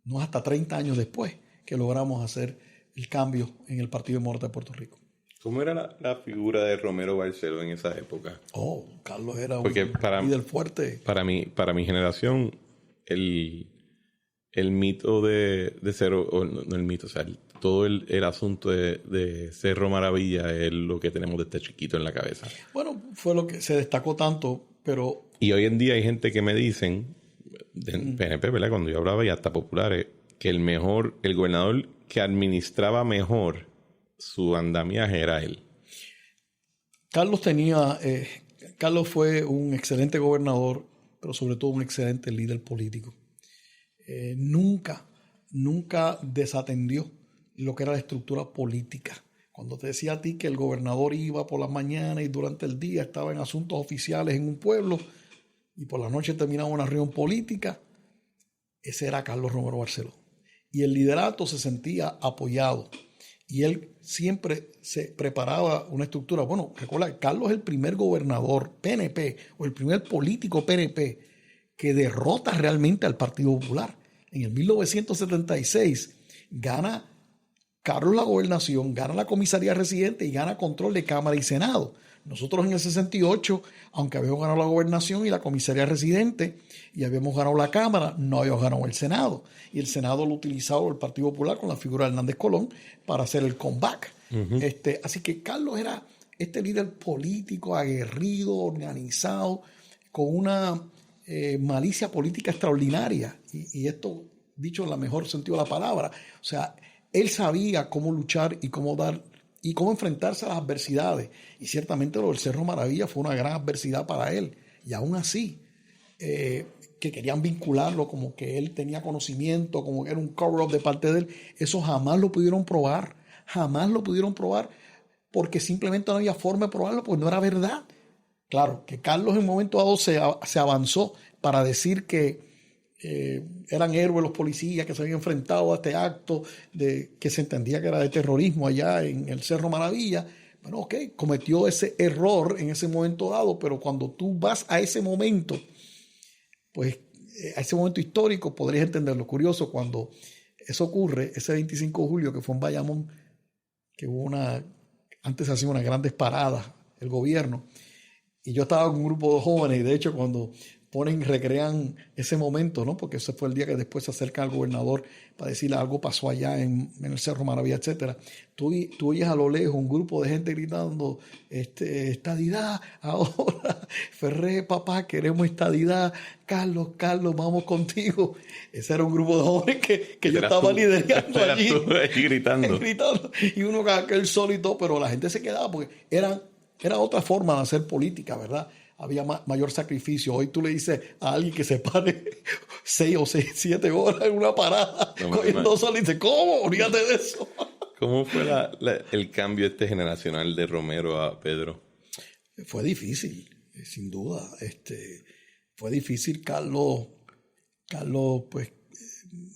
no hasta 30 años después que logramos hacer el cambio en el Partido Demócrata de Puerto Rico. ¿Cómo era la figura de Romero Barceló en esa época? Carlos era un líder fuerte. Para mi generación, el mito de Cerro, no el mito, o sea, todo el asunto de Cerro Maravilla es lo que tenemos de este chiquito en la cabeza. Bueno, fue lo que se destacó tanto, pero... Y hoy en día hay gente que me dicen, del PNP, ¿verdad? Cuando yo hablaba, y hasta populares, que el gobernador que administraba mejor su andamiaje era él. Carlos fue un excelente gobernador, pero sobre todo un excelente líder político. Nunca desatendió lo que era la estructura política. Cuando te decía a ti que el gobernador iba por la mañana y durante el día estaba en asuntos oficiales en un pueblo y por la noche terminaba una reunión política, ese era Carlos Romero Barceló. Y el liderato se sentía apoyado. Y él siempre se preparaba una estructura. Bueno, recuerda, Carlos es el primer gobernador PNP o el primer político PNP que derrota realmente al Partido Popular. En el 1976 gana Carlos la gobernación, gana la comisaría residente y gana control de Cámara y Senado. Nosotros en el 68, aunque habíamos ganado la gobernación y la comisaría residente y habíamos ganado la Cámara, no habíamos ganado el Senado. Y el Senado lo utilizaba el Partido Popular con la figura de Hernández Colón para hacer el comeback. Uh-huh. Así que Carlos era este líder político aguerrido, organizado, con una malicia política extraordinaria. Y esto dicho en el mejor sentido de la palabra. O sea, él sabía cómo luchar y cómo dar y cómo enfrentarse a las adversidades. Y ciertamente lo del Cerro Maravilla fue una gran adversidad para él. Y aún así, que querían vincularlo como que él tenía conocimiento, como que era un cover-up de parte de él, eso jamás lo pudieron probar. Jamás lo pudieron probar porque simplemente no había forma de probarlo, porque no era verdad. Claro, que Carlos en un momento dado se avanzó para decir que eran héroes los policías que se habían enfrentado a este acto que se entendía que era de terrorismo allá en el Cerro Maravilla. Bueno, ok, cometió ese error en ese momento dado, pero cuando tú vas a ese momento, pues a ese momento histórico podrías entenderlo. Curioso, cuando eso ocurre, ese 25 de julio que fue en Bayamón, que antes se hacían unas grandes paradas el gobierno, y yo estaba con un grupo de jóvenes, y de hecho cuando recrean ese momento, ¿no? Porque ese fue el día que después se acerca al gobernador para decirle algo pasó allá en el Cerro Maravilla, etcétera. Tú oyes a lo lejos un grupo de gente gritando, estadidad, ahora, Ferré, papá, queremos estadidad, Carlos, vamos contigo. Ese era un grupo de jóvenes que yo estaba liderando allí. Allí gritando. Y uno aquel solito, pero la gente se quedaba porque era otra forma de hacer política, ¿verdad? Había mayor sacrificio. Hoy tú le dices a alguien que se pare 6 o 7 horas en una parada cogiendo sol y dice, ¿cómo? Olvídate de eso. ¿Cómo fue el cambio generacional de Romero a Pedro? Fue difícil, sin duda. Fue difícil. Carlos pues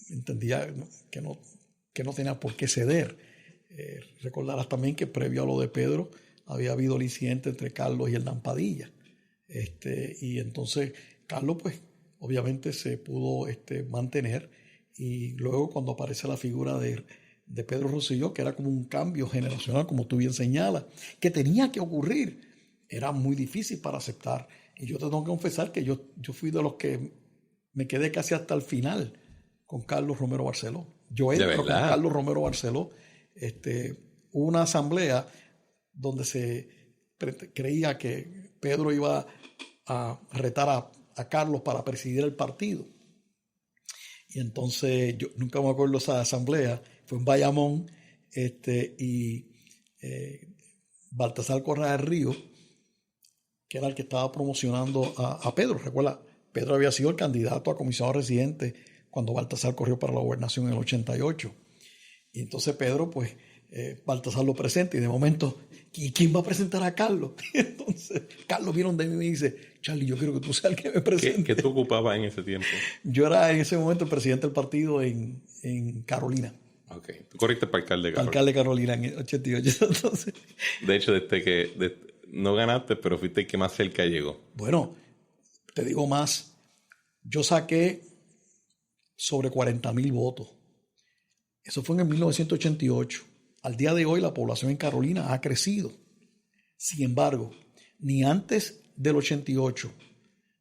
entendía que no tenía por qué ceder. Recordarás también que previo a lo de Pedro había habido el incidente entre Carlos y Hernán Padilla. Y entonces Carlos pues obviamente se pudo mantener, y luego cuando aparece la figura de Pedro Rosselló, que era como un cambio generacional, como tú bien señalas, que tenía que ocurrir, era muy difícil para aceptar. Y yo te tengo que confesar que yo fui de los que me quedé casi hasta el final con Carlos Romero Barceló. Yo entro con Carlos Romero Barceló. Hubo una asamblea donde se creía que Pedro iba a retar a Carlos para presidir el partido. Y entonces yo nunca me acuerdo esa asamblea, fue en Bayamón, y Baltasar Correa del Río, que era el que estaba promocionando a Pedro. Recuerda, Pedro había sido el candidato a comisionado residente cuando Baltasar corrió para la gobernación en el 88. Y entonces Pedro, pues, Baltasar lo presenta, y de momento, ¿y quién va a presentar a Carlos? Y entonces Carlos vino donde mí y me dice, Charlie, yo quiero que tú seas el que me presente. ¿Qué tú ocupabas en ese tiempo? Yo era en ese momento el presidente del partido en Carolina. Ok, tú corriste para alcalde de Carolina. Alcalde de Carolina en el 88. Entonces, de hecho, no ganaste, pero fuiste el que más cerca llegó. Bueno, te digo más, yo saqué sobre 40,000 votos. Eso fue en el 1988. Al día de hoy la población en Carolina ha crecido. Sin embargo, ni antes del 88,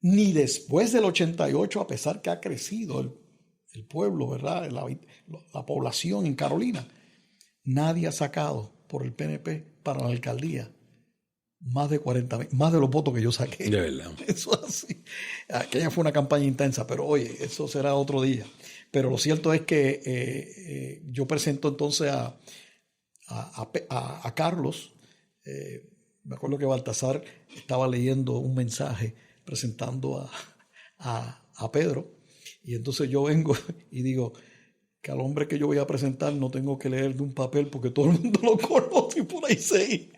ni después del 88, a pesar que ha crecido el pueblo, ¿verdad? La población en Carolina, nadie ha sacado por el PNP para la alcaldía más de 40,000, más de los votos que yo saqué. De verdad. Eso así. Aquella fue una campaña intensa, pero oye, eso será otro día. Pero lo cierto es que yo presento entonces a Carlos. Me acuerdo que Baltasar estaba leyendo un mensaje presentando a Pedro, y entonces yo vengo y digo que al hombre que yo voy a presentar no tengo que leer de un papel porque todo el mundo lo conoce y por ahí sé.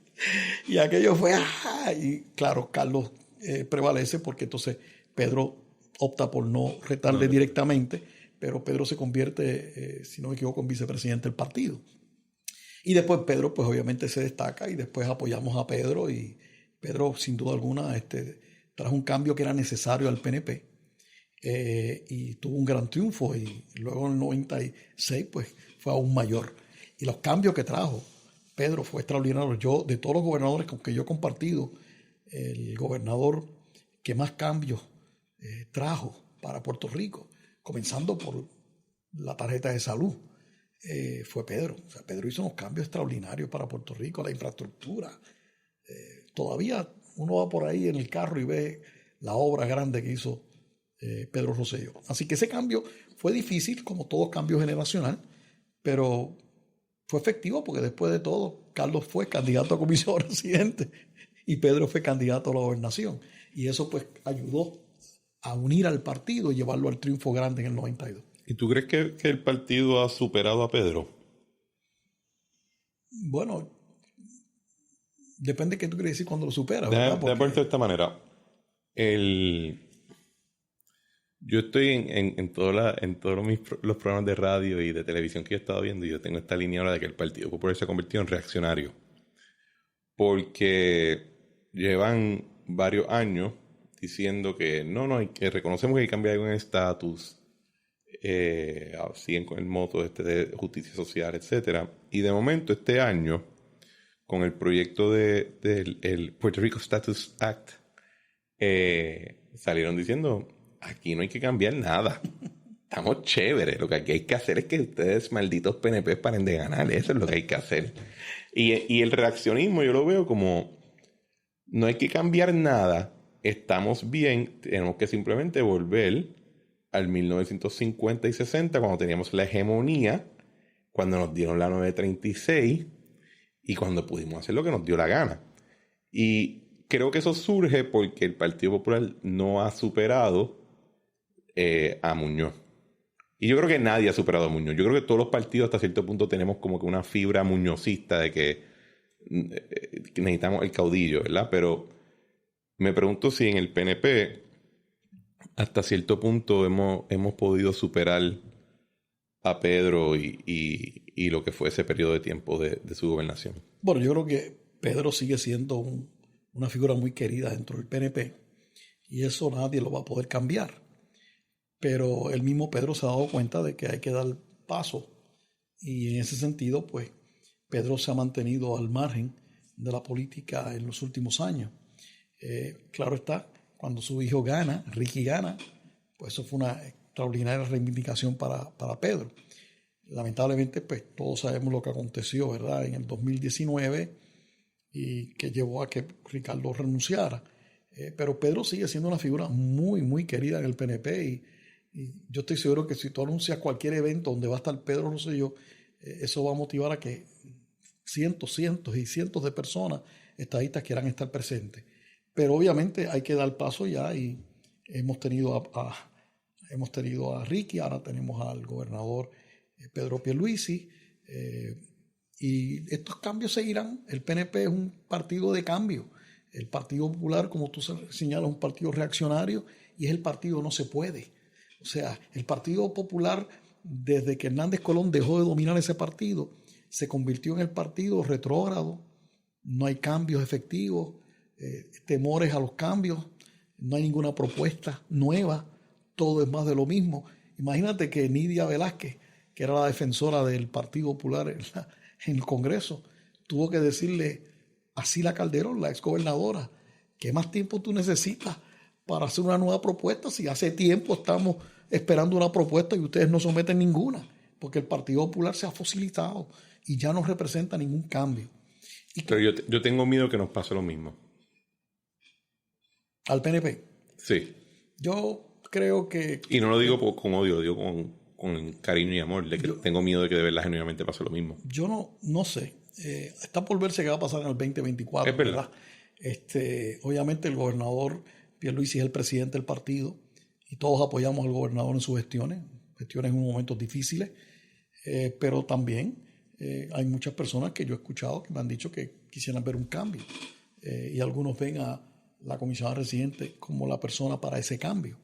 Y aquello fue y claro, Carlos prevalece, porque entonces Pedro opta por no retarle directamente, pero Pedro se convierte, si no me equivoco, en vicepresidente del partido. Y después Pedro, pues obviamente se destaca, y después apoyamos a Pedro, y Pedro, sin duda alguna, trajo un cambio que era necesario al PNP, y tuvo un gran triunfo, y luego en el 96, pues fue aún mayor. Y los cambios que trajo Pedro fue extraordinario. Yo, de todos los gobernadores con que yo he compartido, el gobernador que más cambios trajo para Puerto Rico, comenzando por la tarjeta de salud, fue Pedro. O sea, Pedro hizo unos cambios extraordinarios para Puerto Rico, la infraestructura. Todavía uno va por ahí en el carro y ve la obra grande que hizo Pedro Rosselló. Así que ese cambio fue difícil, como todo cambio generacional, pero fue efectivo, porque después de todo, Carlos fue candidato a comisionado residente y Pedro fue candidato a la gobernación. Y eso pues ayudó a unir al partido y llevarlo al triunfo grande en el 92. ¿Y tú crees que el partido ha superado a Pedro? Bueno, depende de qué tú quieres decir cuando lo supera. De de esta manera. Yo estoy en todos los programas de radio y de televisión que yo he estado viendo, y yo tengo esta línea ahora de que el Partido Popular se ha convertido en reaccionario. Porque llevan varios años diciendo que que reconocemos que hay que cambiar algo en el estatus, siguen con el moto de justicia social, etcétera. Y de momento este año, con el proyecto del Puerto Rico Status Act, salieron diciendo, aquí no hay que cambiar nada. Estamos chéveres. Lo que aquí hay que hacer es que ustedes, malditos PNP, paren de ganar. Eso es lo que hay que hacer. Y el reaccionismo yo lo veo como, no hay que cambiar nada. Estamos bien. Tenemos que simplemente volver al 1950 y 60, cuando teníamos la hegemonía, cuando nos dieron la 936 y cuando pudimos hacer lo que nos dio la gana. Y creo que eso surge porque el Partido Popular no ha superado a Muñoz. Y yo creo que nadie ha superado a Muñoz. Yo creo que todos los partidos hasta cierto punto tenemos como que una fibra muñozista de que necesitamos el caudillo, ¿verdad? Pero me pregunto si en el PNP hasta cierto punto hemos podido superar a Pedro y lo que fue ese periodo de tiempo de su gobernación. Bueno, yo creo que Pedro sigue siendo una figura muy querida dentro del PNP y eso nadie lo va a poder cambiar. Pero el mismo Pedro se ha dado cuenta de que hay que dar paso y en ese sentido, pues, Pedro se ha mantenido al margen de la política en los últimos años. Claro está, cuando su hijo gana, Ricky gana, pues eso fue una extraordinaria reivindicación para Pedro. Lamentablemente, pues todos sabemos lo que aconteció, ¿verdad?, en el 2019 y que llevó a que Ricardo renunciara. Pero Pedro sigue siendo una figura muy, muy querida en el PNP y yo estoy seguro que si tú anuncias cualquier evento donde va a estar Pedro Rosselló, eso va a motivar a que cientos y cientos de personas, estadistas, quieran estar presentes. Pero obviamente hay que dar paso ya y hemos tenido a Ricky, ahora tenemos al gobernador Pedro Pierluisi, y estos cambios seguirán. El PNP es un partido de cambio. El Partido Popular, como tú señalas, es un partido reaccionario y es el partido no se puede. O sea, el Partido Popular, desde que Hernández Colón dejó de dominar ese partido, se convirtió en el partido retrógrado. No hay cambios efectivos, temores a los cambios, no hay ninguna propuesta nueva, todo es más de lo mismo. Imagínate que Nidia Velázquez, que era la defensora del Partido Popular en el Congreso, tuvo que decirle a Sila Calderón, la exgobernadora, ¿qué más tiempo tú necesitas para hacer una nueva propuesta si hace tiempo estamos esperando una propuesta y ustedes no someten ninguna? Porque el Partido Popular se ha fosilizado y ya no representa ningún cambio. Pero yo tengo miedo que nos pase lo mismo. ¿Al PNP? Sí. Yo creo que... Y no lo digo con odio, lo digo con cariño y amor. Tengo miedo de que de verdad genuinamente pase lo mismo. Yo no sé. Está por verse qué va a pasar en el 2024. Es verdad. Obviamente el gobernador Pierluisi es el presidente del partido y todos apoyamos al gobernador en sus gestiones en momentos difíciles, pero también hay muchas personas que yo he escuchado que me han dicho que quisieran ver un cambio y algunos ven a la comisionada residente como la persona para ese cambio.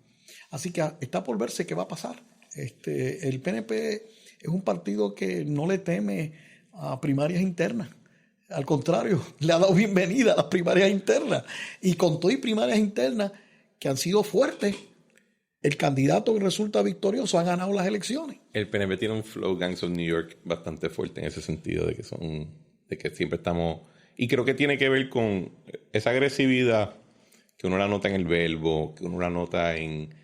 Así que está por verse qué va a pasar. El PNP es un partido que no le teme a primarias internas. Al contrario, le ha dado bienvenida a las primarias internas. Y con todo y primarias internas que han sido fuertes, el candidato que resulta victorioso ha ganado las elecciones. El PNP tiene un flow Gangs of New York bastante fuerte en ese sentido, de que siempre estamos... Y creo que tiene que ver con esa agresividad que uno la nota en el verbo, que uno la nota en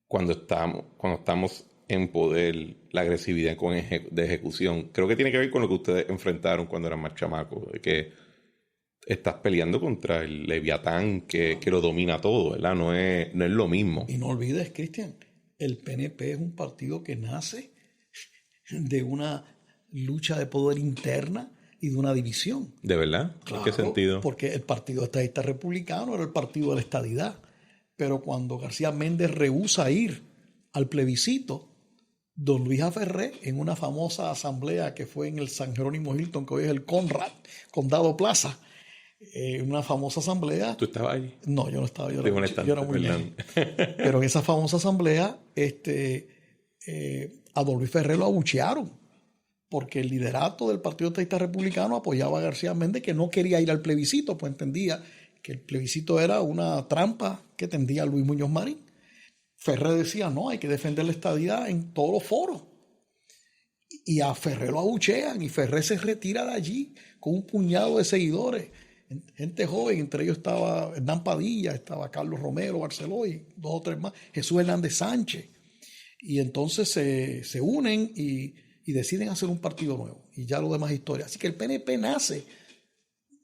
cuando estamos en poder, la agresividad de ejecución. Creo que tiene que ver con lo que ustedes enfrentaron cuando eran más chamacos, de que estás peleando contra el Leviatán que lo domina todo, ¿verdad? No es lo mismo. Y no olvides, Cristian, el PNP es un partido que nace de una lucha de poder interna y de una división. ¿De verdad? Claro, ¿en qué sentido? Porque el Partido Estadista Republicano era el partido de la estadidad. Pero cuando García Méndez rehúsa ir al plebiscito, don Luis Aferré, en una famosa asamblea que fue en el San Jerónimo Hilton, que hoy es el Conrad, Condado Plaza, una famosa asamblea. ¿Tú estabas ahí? No, yo no estaba. Yo era muy lejos. Pero en esa famosa asamblea, a don Luis Ferré lo abuchearon, porque el liderato del Partido Estadista Republicano apoyaba a García Méndez, que no quería ir al plebiscito, pues entendía que el plebiscito era una trampa que tendía Luis Muñoz Marín. Ferré decía, no, hay que defender la estadidad en todos los foros. Y a Ferré lo abuchean y Ferré se retira de allí con un puñado de seguidores. gente joven, entre ellos estaba Hernán Padilla, estaba Carlos Romero Barceló y 2 o 3 más, Jesús Hernández Sánchez. Y entonces se unen y deciden hacer un partido nuevo. Y ya lo demás es historia. Así que el PNP nace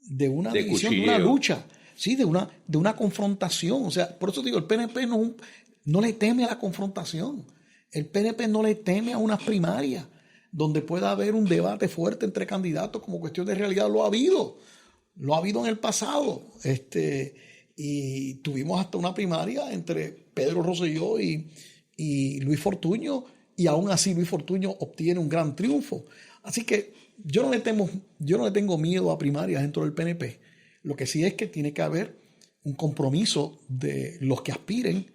de una división, de una lucha, sí, de una confrontación. O sea, por eso digo, el PNP no le teme a la confrontación. El PNP no le teme a unas primarias donde pueda haber un debate fuerte entre candidatos como cuestión de realidad. Lo ha habido en el pasado. Y tuvimos hasta una primaria entre Pedro Rosselló y Luis Fortuño, y aún así Luis Fortuño obtiene un gran triunfo. Así que yo no le tengo miedo a primarias dentro del PNP. Lo que sí es que tiene que haber un compromiso de los que aspiren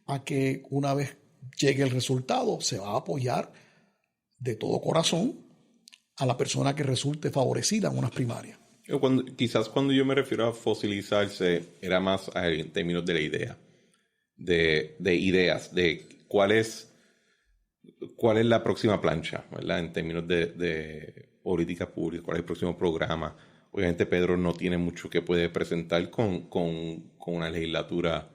a que una vez llegue el resultado se va a apoyar de todo corazón a la persona que resulte favorecida en unas primarias. Quizás cuando yo me refiero a fosilizarse era más en términos de la idea, de ideas, de cuál es la próxima plancha, ¿verdad? En términos de política pública, cuál es el próximo programa. Obviamente Pedro no tiene mucho que puede presentar con una legislatura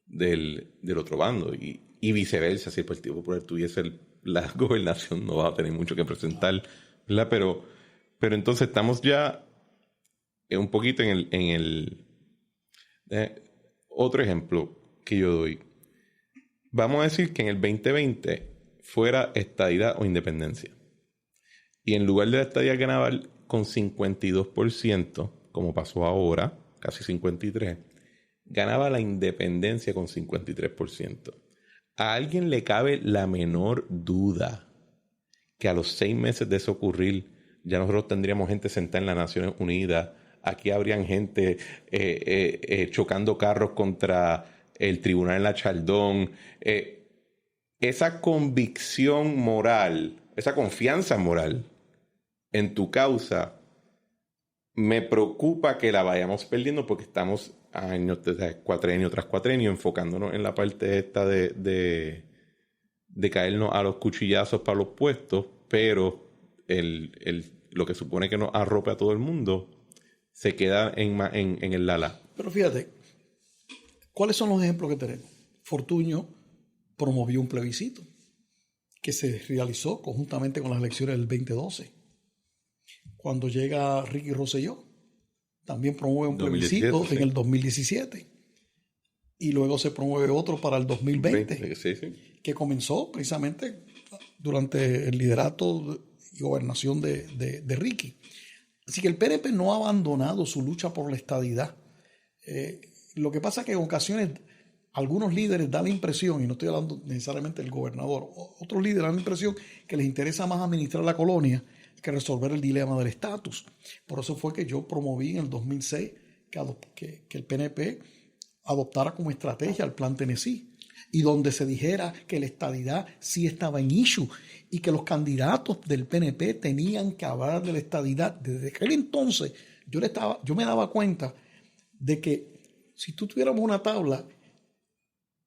del otro bando y viceversa. Si el Partido Popular tuviese la gobernación, no va a tener mucho que presentar, ¿verdad? Pero entonces estamos ya un poquito en el otro ejemplo que yo doy. Vamos a decir que en el 2020 fuera estadidad o independencia. Y en lugar de la estadidad ganaba con 52%, como pasó ahora, casi 53%, ganaba la independencia con 53%. ¿A alguien le cabe la menor duda que a los 6 meses de eso ocurrir, ya nosotros tendríamos gente sentada en las Naciones Unidas? Aquí habrían gente chocando carros contra el tribunal en la Chaldón. Esa convicción moral, esa confianza moral en tu causa, me preocupa que la vayamos perdiendo porque estamos cuatrenio tras cuatrenio enfocándonos en la parte esta de caernos a los cuchillazos para los puestos, pero lo que supone que nos arrope a todo el mundo se queda en el lala. Pero fíjate, ¿cuáles son los ejemplos que tenemos? Fortuño promovió un plebiscito que se realizó conjuntamente con las elecciones del 2012. Cuando llega Ricky Rosselló, también promueve un plebiscito en el 2017. Y luego se promueve otro para el 2020, que comenzó precisamente durante el liderato y gobernación de Ricky. Así que el PNP no ha abandonado su lucha por la estadidad. Lo que pasa es que en ocasiones algunos líderes dan la impresión, y no estoy hablando necesariamente del gobernador, otros líderes dan la impresión que les interesa más administrar la colonia que resolver el dilema del estatus. Por eso fue que yo promoví en el 2006 que el PNP adoptara como estrategia el Plan Tennessee, y donde se dijera que la estadidad sí estaba en issue y que los candidatos del PNP tenían que hablar de la estadidad. Desde aquel entonces yo me daba cuenta de que si tú tuviéramos una tabla,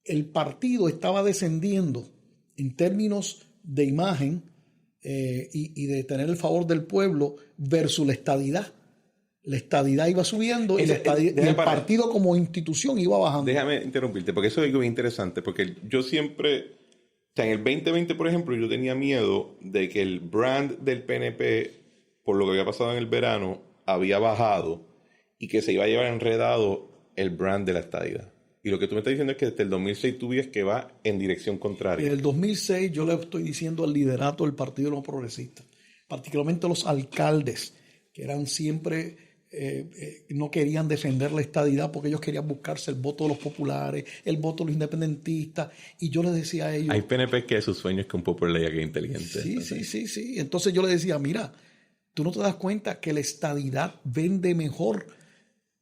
el partido estaba descendiendo en términos de imagen y de tener el favor del pueblo versus la estadidad. La estadidad iba subiendo y el partido como institución iba bajando. Déjame interrumpirte, porque eso es algo bien interesante, porque yo siempre, o sea, en el 2020, por ejemplo, yo tenía miedo de que el brand del PNP, por lo que había pasado en el verano, había bajado y que se iba a llevar enredado el brand de la estadidad. Y lo que tú me estás diciendo es que desde el 2006 tú ves que va en dirección contraria. En el 2006 yo le estoy diciendo al liderato del Partido de los Progresistas, particularmente los alcaldes, que eran siempre... no querían defender la estadidad porque ellos querían buscarse el voto de los populares, el voto de los independentistas, y yo les decía a ellos... Hay PNP que su sueño es que un popular llegue inteligente. Sí. Entonces yo les decía, mira, tú no te das cuenta que la estadidad vende mejor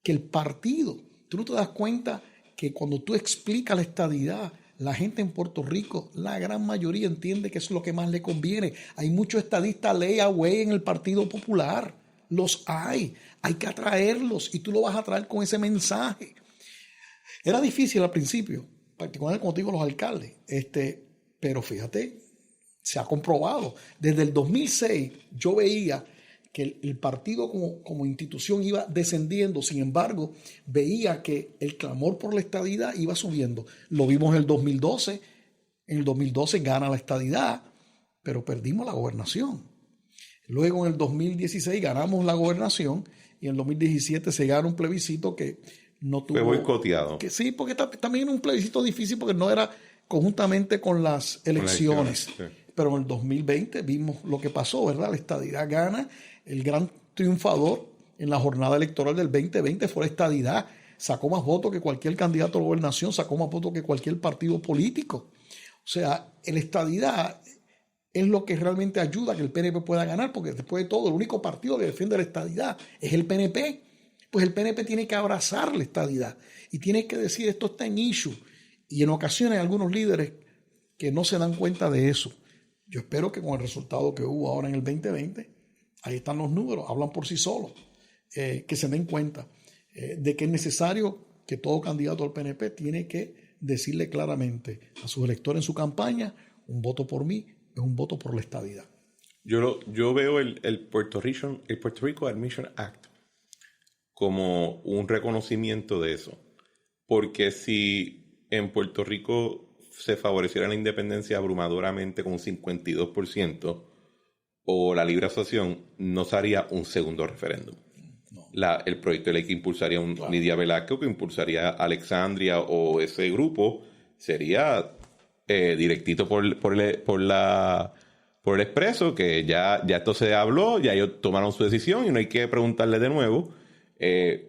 que el partido. Tú no te das cuenta que cuando tú explicas la estadidad, la gente en Puerto Rico, la gran mayoría entiende que eso es lo que más le conviene. Hay muchos estadistas layaway en el Partido Popular. Los hay que atraerlos y tú lo vas a traer con ese mensaje. Era difícil al principio, particularmente como te digo, los alcaldes, pero fíjate, se ha comprobado. Desde el 2006 yo veía que el partido como institución iba descendiendo. Sin embargo, veía que el clamor por la estadidad iba subiendo. Lo vimos en el 2012. En el 2012 gana la estadidad, pero perdimos la gobernación. Luego en el 2016 ganamos la gobernación y en el 2017 se gana un plebiscito que no tuvo... Fue boicoteado. Que sí, porque también era un plebiscito difícil porque no era conjuntamente con las elecciones. Sí. Pero en el 2020 vimos lo que pasó, ¿verdad? La estadidad gana. El gran triunfador en la jornada electoral del 2020 fue la estadidad. Sacó más votos que cualquier candidato a la gobernación, sacó más votos que cualquier partido político. O sea, la estadidad es lo que realmente ayuda a que el PNP pueda ganar, porque después de todo, el único partido que defiende la estadidad es el PNP. Pues el PNP tiene que abrazar la estadidad y tiene que decir esto está en issue. Y en ocasiones hay algunos líderes que no se dan cuenta de eso. Yo espero que con el resultado que hubo ahora en el 2020, ahí están los números, hablan por sí solos, que se den cuenta de que es necesario que todo candidato al PNP tiene que decirle claramente a sus electores en su campaña, un voto por mí es un voto por la estadidad. Yo veo el Puerto Rico Admission Act como un reconocimiento de eso. Porque si en Puerto Rico se favoreciera la independencia abrumadoramente con un 52% o la libre asociación, no se haría un segundo referéndum. No. El proyecto de ley que impulsaría Nidia Velázquez, que impulsaría Alexandria o ese grupo, sería directito por el expreso, que ya esto se habló, ya ellos tomaron su decisión y no hay que preguntarle de nuevo.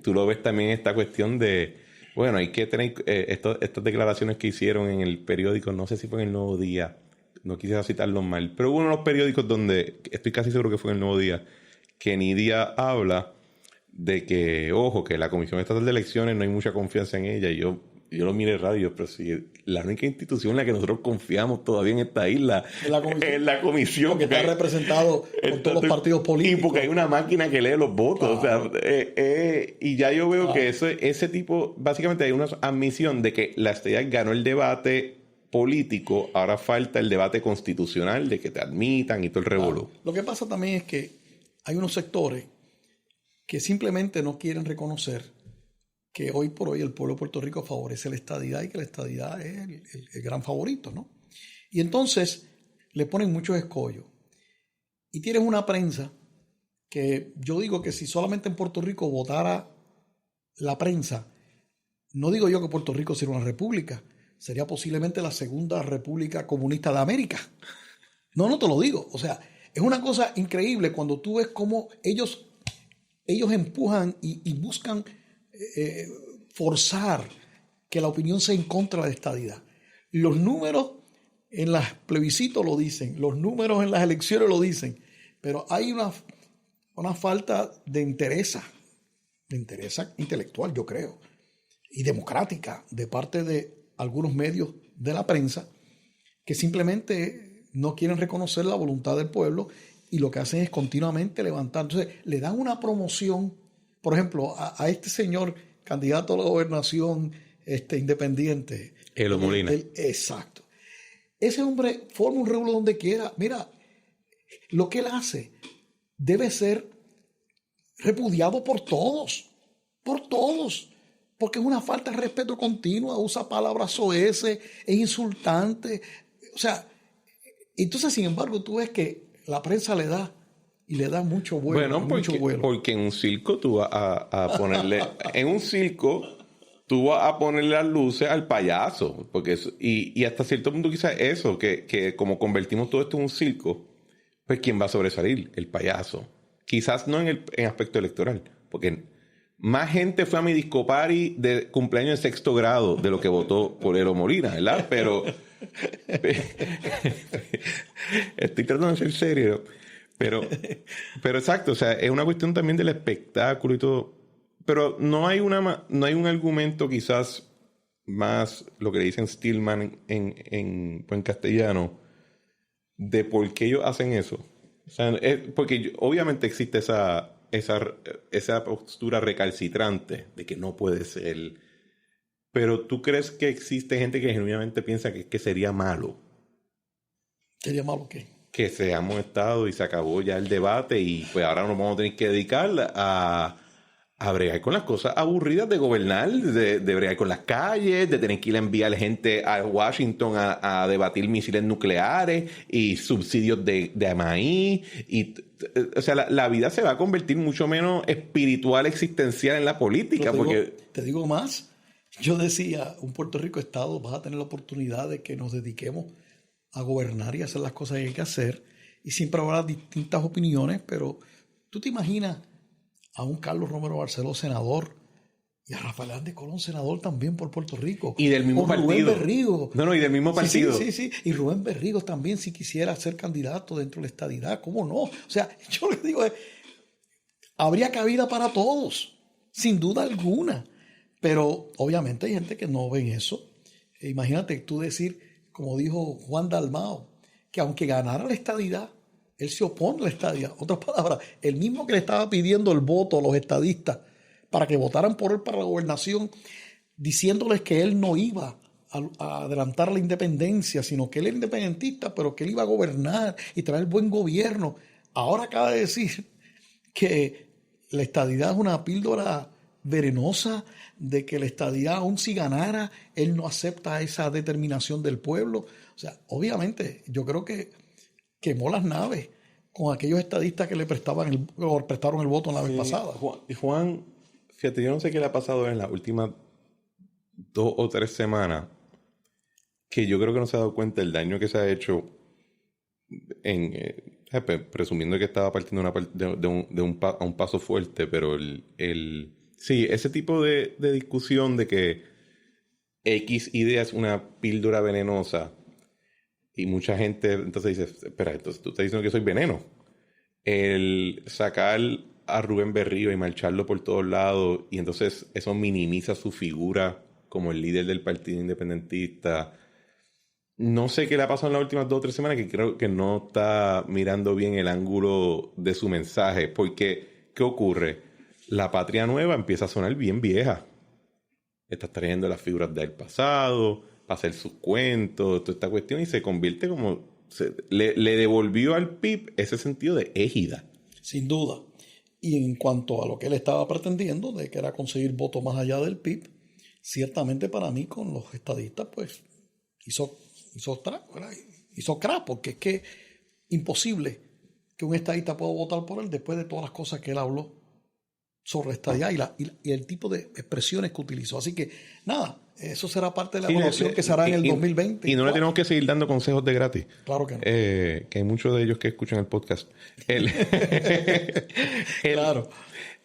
Tú lo ves también esta cuestión de, bueno, hay que tener estas declaraciones que hicieron en el periódico, no sé si fue en el Nuevo Día, no quisiera citarlo mal, pero hubo uno de los periódicos donde, estoy casi seguro que fue en el Nuevo Día, que Nidia habla de que, ojo, que la Comisión Estatal de Elecciones no hay mucha confianza en ella. Y yo lo miré radio, pero si la única institución en la que nosotros confiamos todavía en esta isla es la comisión. Porque está representado por todos los partidos políticos. Y porque hay una máquina que lee los votos. Claro. O sea, y ya yo veo que ese tipo, básicamente hay una admisión de que la estadidad ganó el debate político, ahora falta el debate constitucional de que te admitan y todo el revolú. Claro. Lo que pasa también es que hay unos sectores que simplemente no quieren reconocer que hoy por hoy el pueblo de Puerto Rico favorece la estadidad y que la estadidad es el gran favorito, ¿no? Y entonces le ponen muchos escollos. Y tienes una prensa que yo digo que si solamente en Puerto Rico votara la prensa, no digo yo que Puerto Rico sería una república, sería posiblemente la segunda república comunista de América. No te lo digo. O sea, es una cosa increíble cuando tú ves cómo ellos empujan y buscan forzar que la opinión sea en contra de la estadidad. Los números en los plebiscitos lo dicen, los números en las elecciones lo dicen, pero hay una falta de interés intelectual, yo creo, y democrática de parte de algunos medios de la prensa que simplemente no quieren reconocer la voluntad del pueblo y lo que hacen es continuamente levantar. Entonces, le dan una promoción, por ejemplo, a este señor candidato a la gobernación independiente. Elo Molina. Exacto. Ese hombre forma un revuelo donde quiera. Mira, lo que él hace debe ser repudiado por todos, porque es una falta de respeto continua, usa palabras soeces, es insultante. O sea, entonces, sin embargo, tú ves que la prensa le da mucho vuelo. Bueno, porque en un circo tú vas a ponerle... en un circo tú vas a ponerle las luces al payaso. Porque y hasta cierto punto quizás eso, que como convertimos todo esto en un circo, pues ¿quién va a sobresalir? El payaso. Quizás no en aspecto electoral, porque más gente fue a mi disco party de cumpleaños de 6º grado de lo que votó por Elo Molina, ¿verdad? Pero estoy tratando de ser serio. Pero exacto, o sea, es una cuestión también del espectáculo y todo. Pero no hay un argumento quizás más, lo que le dicen Stillman en castellano, de por qué ellos hacen eso. O sea, porque obviamente existe esa postura recalcitrante de que no puede ser. Pero ¿tú crees que existe gente que genuinamente piensa que sería malo? ¿Sería malo qué? que se han molestado y se acabó ya el debate y pues ahora nos vamos a tener que dedicar a bregar con las cosas aburridas de gobernar, de bregar con las calles, de tener que ir a enviar gente a Washington a debatir misiles nucleares y subsidios de maíz. O sea, la vida se va a convertir mucho menos espiritual, existencial en la política. Te digo más. Yo decía, un Puerto Rico Estado, vas a tener la oportunidad de que nos dediquemos a gobernar y hacer las cosas que hay que hacer. Y siempre habrá distintas opiniones, pero tú te imaginas a un Carlos Romero Barceló, senador, y a Rafael Hernández Colón, senador también por Puerto Rico. Y del mismo partido. Rubén Berrío. No, y del mismo partido. Sí. Y Rubén Berrío también, si quisiera ser candidato dentro de la estadidad, ¿cómo no? O sea, yo le digo, habría cabida para todos, sin duda alguna. Pero obviamente hay gente que no ve eso. Imagínate tú decir, como dijo Juan Dalmao, que aunque ganara la estadidad, él se opone a la estadidad. Otras palabras, el mismo que le estaba pidiendo el voto a los estadistas para que votaran por él para la gobernación, diciéndoles que él no iba a adelantar la independencia, sino que él era independentista, pero que él iba a gobernar y traer buen gobierno. Ahora acaba de decir que la estadidad es una píldora venenosa, de que la estadidad, aun si ganara, él no acepta esa determinación del pueblo. O sea, obviamente, yo creo que quemó las naves con aquellos estadistas que le prestaron el voto la vez pasada. Juan, fíjate, yo no sé qué le ha pasado en las últimas 2 o 3 semanas, que yo creo que no se ha dado cuenta del daño que se ha hecho presumiendo que estaba partiendo a un paso fuerte, pero sí, ese tipo de discusión de que X idea es una píldora venenosa y mucha gente entonces dice, espera, entonces tú estás diciendo que soy veneno. El sacar a Rubén Berrío y marcharlo por todos lados y entonces eso minimiza su figura como el líder del Partido Independentista. No sé qué le ha pasado en las últimas 2 o 3 semanas, que creo que no está mirando bien el ángulo de su mensaje, porque ¿qué ocurre? La Patria Nueva empieza a sonar bien vieja. Está trayendo las figuras del pasado para hacer sus cuentos, toda esta cuestión, y se convierte como... Le devolvió al PIB ese sentido de égida. Sin duda. Y en cuanto a lo que él estaba pretendiendo, de que era conseguir votos más allá del PIB, ciertamente para mí con los estadistas, pues hizo crack, porque es que imposible que un estadista pueda votar por él después de todas las cosas que él habló sobre la estadidad y el tipo de expresiones que utilizó. Así que, nada, eso será parte de la evaluación que se hará en el 2020. Y no le tenemos que seguir dando consejos de gratis. Claro que no. Que hay muchos de ellos que escuchan el podcast. Claro.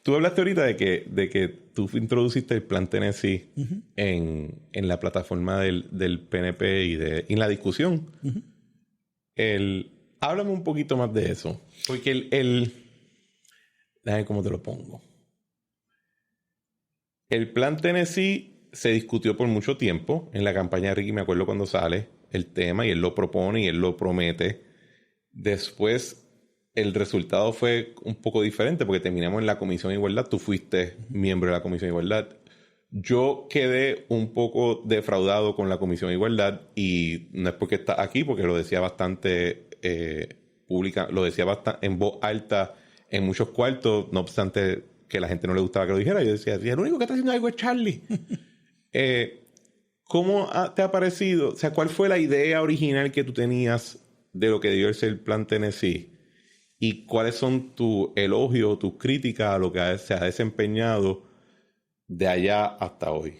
Tú hablaste ahorita de que tú introduciste el Plan Tennessee en la plataforma del PNP y en la discusión. Háblame un poquito más de eso. Porque déjame cómo te lo pongo. El Plan Tennessee se discutió por mucho tiempo. En la campaña de Ricky me acuerdo cuando sale el tema y él lo propone y él lo promete. Después el resultado fue un poco diferente porque terminamos en la Comisión de Igualdad. Tú fuiste miembro de la Comisión de Igualdad. Yo quedé un poco defraudado con la Comisión de Igualdad y no es porque está aquí, porque lo decía bastante pública, lo decía bastante en voz alta en muchos cuartos, no obstante que a la gente no le gustaba que lo dijera. Yo decía, el único que está haciendo algo es Charlie. ¿Cómo te ha parecido? O sea, ¿cuál fue la idea original que tú tenías de lo que debió ser el Plan Tennessee? ¿Y cuáles son tus elogios, tus críticas a lo que se ha desempeñado de allá hasta hoy?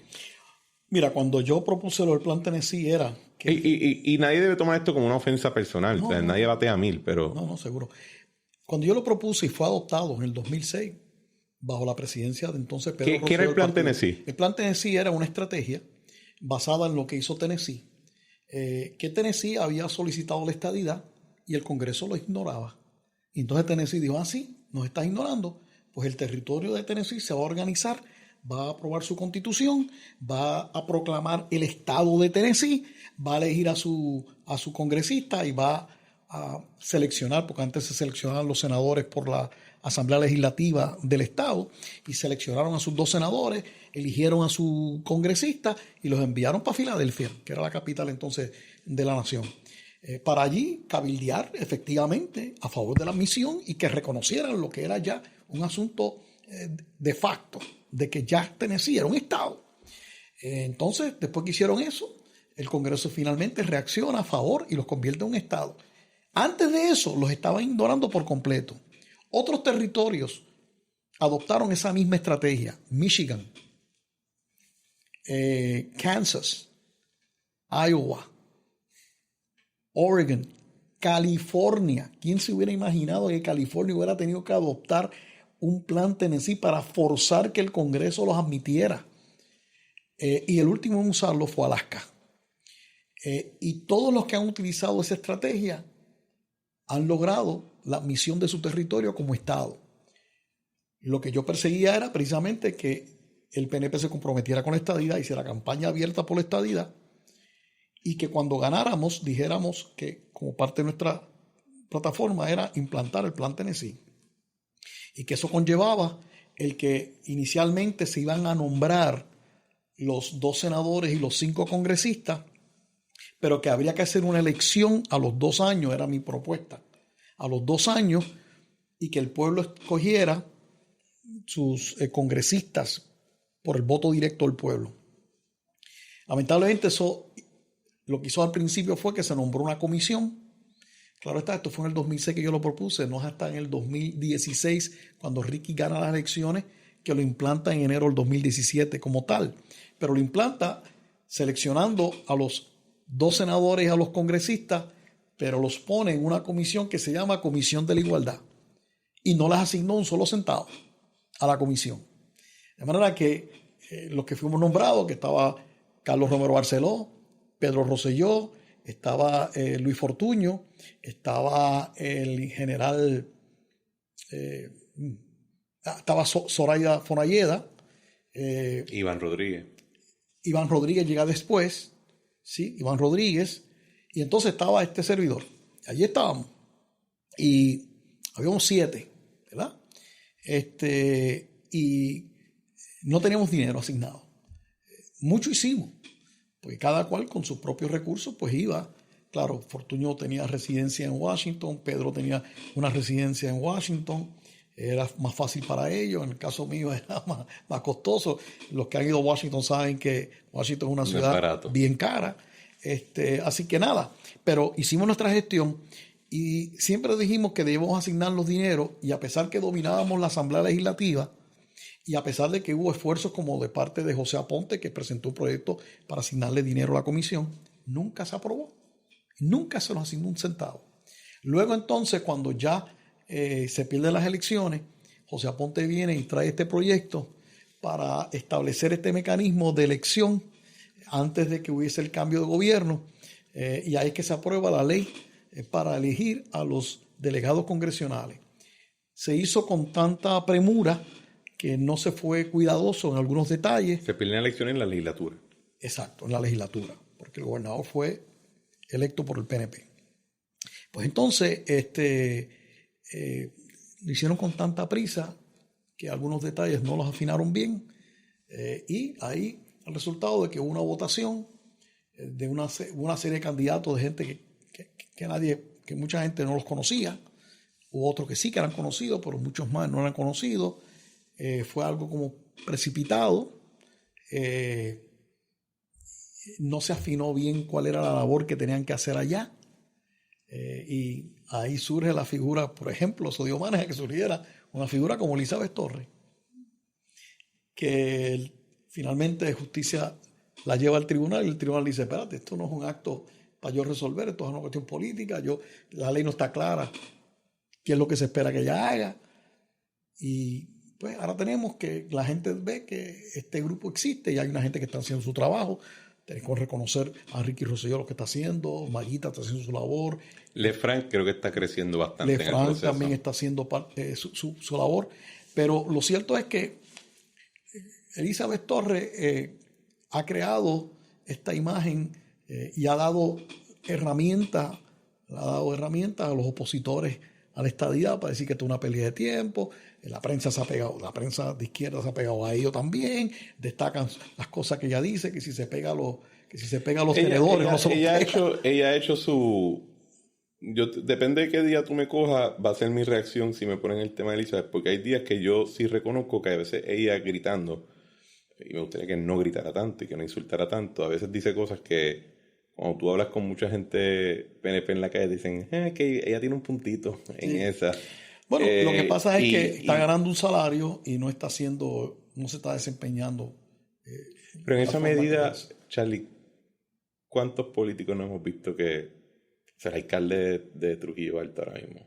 Mira, cuando yo propuse el Plan Tennessee era... Y nadie debe tomar esto como una ofensa personal. No, o sea, nadie batea a 1000, pero... No, seguro. Cuando yo lo propuse y fue adoptado en el 2006, bajo la presidencia de entonces Pedro Rosselló. ¿Qué era el Plan Tennessee? El Plan Tennessee era una estrategia basada en lo que hizo Tennessee, que Tennessee había solicitado la estadidad y el Congreso lo ignoraba. Y entonces Tennessee dijo, sí, nos estás ignorando, pues el territorio de Tennessee se va a organizar, va a aprobar su constitución, va a proclamar el estado de Tennessee, va a elegir a su congresista y va a seleccionar, porque antes se seleccionaban los senadores por la Asamblea Legislativa del Estado, y seleccionaron a sus 2 senadores, eligieron a su congresista y los enviaron para Filadelfia, que era la capital entonces de la nación. para allí cabildear efectivamente a favor de la admisión y que reconocieran lo que era ya un asunto de facto, de que ya Tennessee era un estado. Entonces, después que hicieron eso, el Congreso finalmente reacciona a favor y los convierte en un estado. Antes de eso, los estaban ignorando por completo. Otros territorios adoptaron esa misma estrategia. Michigan, Kansas, Iowa, Oregon, California. ¿Quién se hubiera imaginado que California hubiera tenido que adoptar un plan Tennessee para forzar que el Congreso los admitiera? Y el último en usarlo fue Alaska. Y todos los que han utilizado esa estrategia han logrado la admisión de su territorio como Estado. Lo que yo perseguía era precisamente que el PNP se comprometiera con la estadidad, hiciera campaña abierta por la estadidad y que cuando ganáramos dijéramos que como parte de nuestra plataforma era implantar el plan Tennessee. Y que eso conllevaba el que inicialmente se iban a nombrar los 2 senadores y los 5 congresistas, pero que habría que hacer una elección a los 2 años, era mi propuesta, a los 2 años, y que el pueblo escogiera sus congresistas por el voto directo del pueblo. Lamentablemente eso, lo que hizo al principio fue que se nombró una comisión. Claro está, esto fue en el 2006 que yo lo propuse, no es hasta en el 2016, cuando Ricky gana las elecciones, que lo implanta en enero del 2017 como tal. Pero lo implanta seleccionando a los 2 senadores y a los congresistas, pero los pone en una comisión que se llama Comisión de la Igualdad. Y no les asignó un solo centavo a la comisión. De manera que los que fuimos nombrados, que estaba Carlos Romero Barceló, Pedro Rosselló, estaba Luis Fortuño, estaba el general, estaba Zoraida Fonalleda. Iván Rodríguez. Iván Rodríguez llega después, ¿sí? Iván Rodríguez. Y entonces estaba este servidor. Allí estábamos. Y habíamos 7, ¿verdad? Y no teníamos dinero asignado. Mucho hicimos, porque cada cual con sus propios recursos pues iba. Claro, Fortuño tenía residencia en Washington, Pedro tenía una residencia en Washington, era más fácil para ellos. En el caso mío era más costoso. Los que han ido a Washington saben que Washington es una ciudad bien cara. Así que nada, pero hicimos nuestra gestión y siempre dijimos que debíamos asignar los dineros, y a pesar que dominábamos la Asamblea Legislativa y a pesar de que hubo esfuerzos como de parte de José Aponte, que presentó un proyecto para asignarle dinero a la comisión, nunca se aprobó, nunca se nos asignó un centavo. Luego entonces, cuando ya se pierden las elecciones, José Aponte viene y trae este proyecto para establecer este mecanismo de elección antes de que hubiese el cambio de gobierno, y ahí es que se aprueba la ley para elegir a los delegados congresionales. Se hizo con tanta premura que no se fue cuidadoso en algunos detalles. Se pierden elecciones en la legislatura. Exacto, en la legislatura, porque el gobernador fue electo por el PNP. Pues entonces lo hicieron con tanta prisa que algunos detalles no los afinaron bien, y ahí el resultado de que hubo una votación de una serie de candidatos, de gente que mucha gente no los conocía, hubo otros que sí que eran conocidos, pero muchos más no eran conocidos. Fue algo como precipitado, no se afinó bien cuál era la labor que tenían que hacer allá, y ahí surge la figura, por ejemplo, eso dio margen a que surgiera una figura como Elizabeth Torres, que finalmente justicia la lleva al tribunal y el tribunal dice: espérate, esto no es un acto para yo resolver, esto es una cuestión política, la ley no está clara, qué es lo que se espera que ella haga. Y pues ahora tenemos que la gente ve que este grupo existe y hay una gente que está haciendo su trabajo. Tenemos que reconocer a Ricky Rosselló lo que está haciendo, Maguita está haciendo su labor. Lefranc creo que está creciendo bastante. Lefranc también está haciendo su labor. Pero lo cierto es que Elizabeth Torres ha creado esta imagen y ha dado herramientas a los opositores a la estadidad para decir que esto es una pérdida de tiempo. La prensa se ha pegado, la prensa de izquierda se ha pegado a ello también. Destacan las cosas que ella dice, que si se pega a los tenedores. Ella ha hecho su Depende de qué día tú me cojas, va a ser mi reacción si me ponen el tema de Elizabeth, porque hay días que yo sí reconozco que a veces ella gritando, y me gustaría que no gritara tanto y que no insultara tanto, a veces dice cosas que cuando tú hablas con mucha gente PNP en la calle dicen que ella tiene un puntito en esa. Bueno, lo que pasa es que está ganando un salario y no se está desempeñando. Pero en esa medida, Charlie, ¿cuántos políticos no hemos visto que el alcalde de Trujillo Alto ahora mismo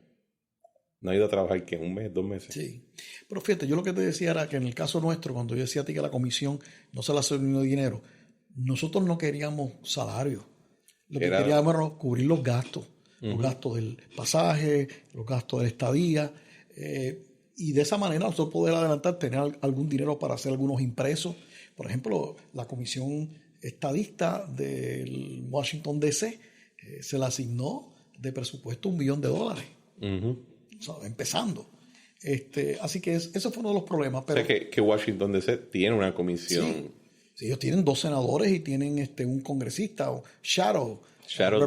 no ha ido a trabajar que un mes, 2 meses? Sí, pero fíjate, yo lo que te decía era que en el caso nuestro, cuando yo decía a ti que la comisión no se le asignó dinero, nosotros no queríamos salario. Lo que queríamos era cubrir los gastos. Los gastos del pasaje, los gastos de la estadía, y de esa manera nosotros poder adelantar, tener algún dinero para hacer algunos impresos. Por ejemplo, la comisión estadista del Washington DC se le asignó de presupuesto $1 millón. O sea, empezando. Así que ese fue uno de los problemas. Pero, o sea, que Washington DC tiene una comisión. Sí, ellos tienen 2 senadores y tienen un congresista, o shadow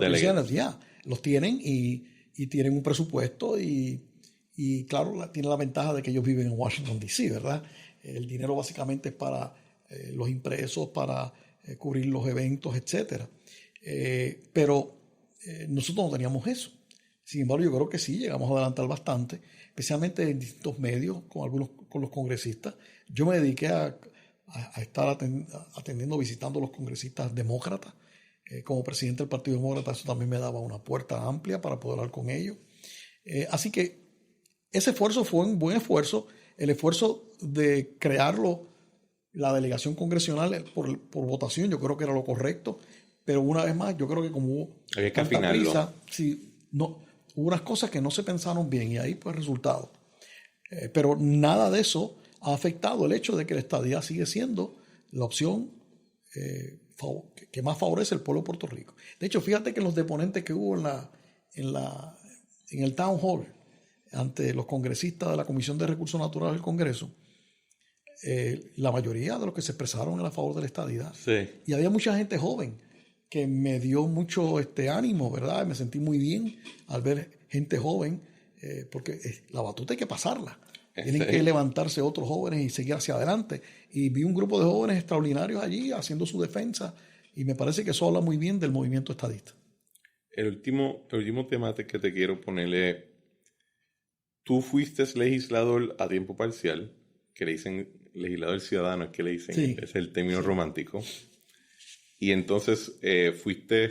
delegate. Yeah. Los tienen y tienen un presupuesto y claro, tiene la ventaja de que ellos viven en Washington, D.C., ¿verdad? El dinero básicamente es para los impresos, para cubrir los eventos, etc. Pero nosotros no teníamos eso. Sin embargo, yo creo que sí, llegamos a adelantar bastante, especialmente en distintos medios, con los congresistas. Yo me dediqué a estar atendiendo, visitando a los congresistas demócratas. Como presidente del Partido Demócrata, eso también me daba una puerta amplia para poder hablar con ellos. Así que ese esfuerzo fue un buen esfuerzo. El esfuerzo de crearlo, la delegación congresional por votación, yo creo que era lo correcto. Pero una vez más, yo creo que como hubo tanta prisa, hubo unas cosas que no se pensaron bien y ahí pues resultado. Pero nada de eso ha afectado el hecho de que la estadía sigue siendo la opción que más favorece al pueblo de Puerto Rico. De hecho, fíjate que los deponentes que hubo en el Town Hall ante los congresistas de la Comisión de Recursos Naturales del Congreso, la mayoría de los que se expresaron a favor de la estadidad. Sí. Y había mucha gente joven que me dio mucho ánimo, ¿verdad? Me sentí muy bien al ver gente joven, porque la batuta hay que pasarla. Tienen que levantarse otros jóvenes y seguir hacia adelante. Y vi un grupo de jóvenes extraordinarios allí haciendo su defensa y me parece que eso habla muy bien del movimiento estadista. El último tema que te quiero ponerle, tú fuiste legislador a tiempo parcial, que le dicen legislador ciudadano, es que le dicen, sí, es el término romántico. Y entonces estuviste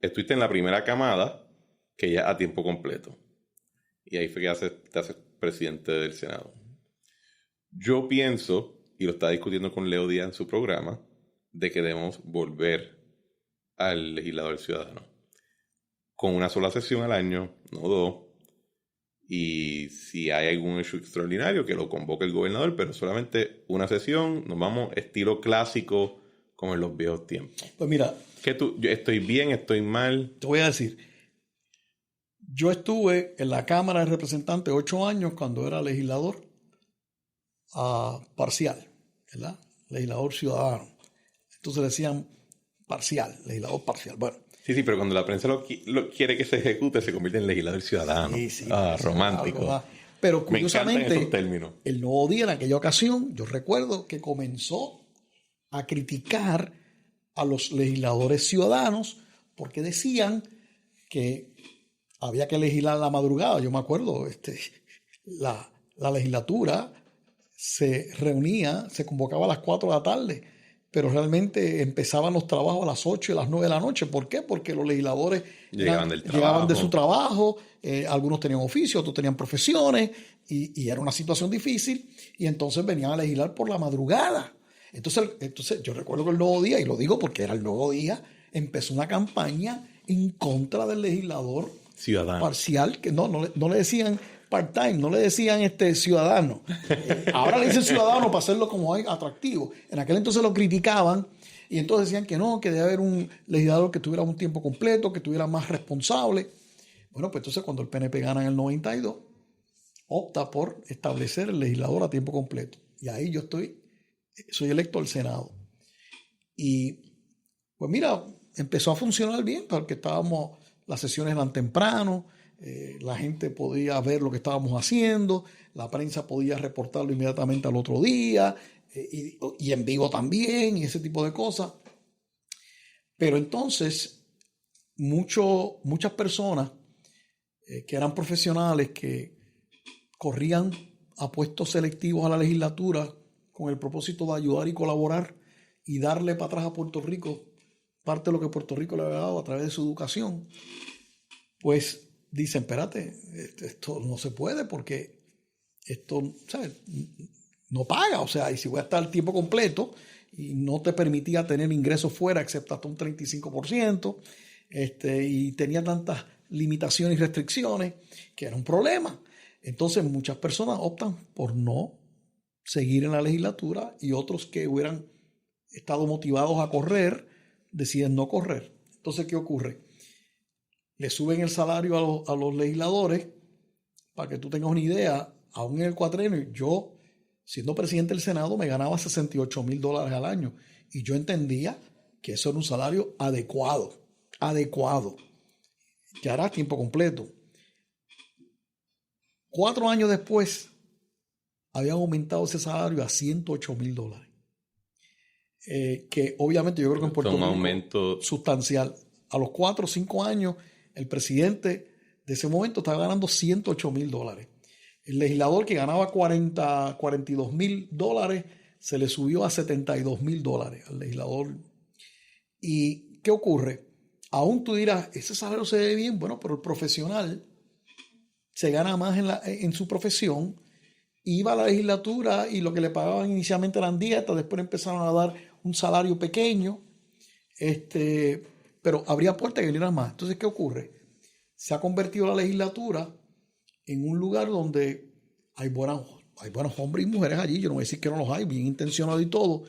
en la primera camada, que ya a tiempo completo. Y ahí fue que te haces presidente del Senado. Yo pienso, y lo está discutiendo con Leo Díaz en su programa, de que debemos volver al legislador ciudadano. Con una sola sesión al año, no 2. Y si hay algún hecho extraordinario, que lo convoque el gobernador, pero solamente una sesión, nos vamos estilo clásico, como en los viejos tiempos. Pues mira, yo estoy bien, estoy mal. Te voy a decir, yo estuve en la Cámara de Representantes 8 años cuando era legislador parcial, ¿verdad? Legislador ciudadano. Entonces decían parcial, legislador parcial. Bueno. Sí, pero cuando la prensa lo quiere que se ejecute, se convierte en legislador ciudadano. Sí, romántico. Pero curiosamente, términos. El Nuevo Día en aquella ocasión, yo recuerdo que comenzó a criticar a los legisladores ciudadanos porque decían que había que legislar la madrugada. Yo me acuerdo, la legislatura se reunía, se convocaba a las 4 de la tarde, pero realmente empezaban los trabajos a las 8 y a las 9 de la noche. ¿Por qué? Porque los legisladores llegaban de su trabajo, algunos tenían oficio, otros tenían profesiones, y era una situación difícil, y entonces venían a legislar por la madrugada. Entonces yo recuerdo que el Nuevo Día, y lo digo porque era el Nuevo Día, empezó una campaña en contra del legislador ciudadano parcial, que no le decían part-time, no le decían ciudadano. Ahora le dicen ciudadano para hacerlo como atractivo. En aquel entonces lo criticaban y entonces decían que no, que debe haber un legislador que tuviera un tiempo completo, que tuviera más responsable. Bueno, pues entonces cuando el PNP gana en el 92, opta por establecer el legislador a tiempo completo. Y ahí yo soy electo al Senado. Y pues mira, empezó a funcionar bien porque las sesiones eran temprano, la gente podía ver lo que estábamos haciendo, la prensa podía reportarlo inmediatamente al otro día, y en vivo también, y ese tipo de cosas. Pero entonces, muchas personas que eran profesionales, que corrían a puestos selectivos a la legislatura con el propósito de ayudar y colaborar y darle para atrás a Puerto Rico parte de lo que Puerto Rico le había dado a través de su educación, pues dicen, espérate, esto no se puede porque esto, ¿sabes?, no paga. O sea, y si voy a estar tiempo completo y no te permitía tener ingresos fuera excepto hasta un 35%, y tenía tantas limitaciones y restricciones que era un problema. Entonces muchas personas optan por no seguir en la legislatura y otros que hubieran estado motivados a correr deciden no correr. Entonces, ¿qué ocurre? Le suben el salario a los legisladores. Para que tú tengas una idea, aún en el cuatrenio, yo, siendo presidente del Senado, me ganaba $68,000 al año. Y yo entendía que eso era un salario adecuado. Que hará tiempo completo. 4 años después, habían aumentado ese salario a $108,000. Que obviamente yo creo que en Puerto Rico un aumento sustancial. A los 4 o 5 años, el presidente de ese momento estaba ganando $108,000. El legislador que ganaba $42,000 se le subió a $72,000 al legislador. ¿Y qué ocurre? Aún tú dirás, ese salario se ve bien, bueno, pero el profesional se gana más en su profesión. Iba a la legislatura y lo que le pagaban inicialmente eran dietas, después empezaron a dar un salario pequeño, pero habría puertas que vinieran más. Entonces, ¿qué ocurre? Se ha convertido la legislatura en un lugar donde hay buenos hombres y mujeres allí. Yo no voy a decir que no los hay, bien intencionados y todo,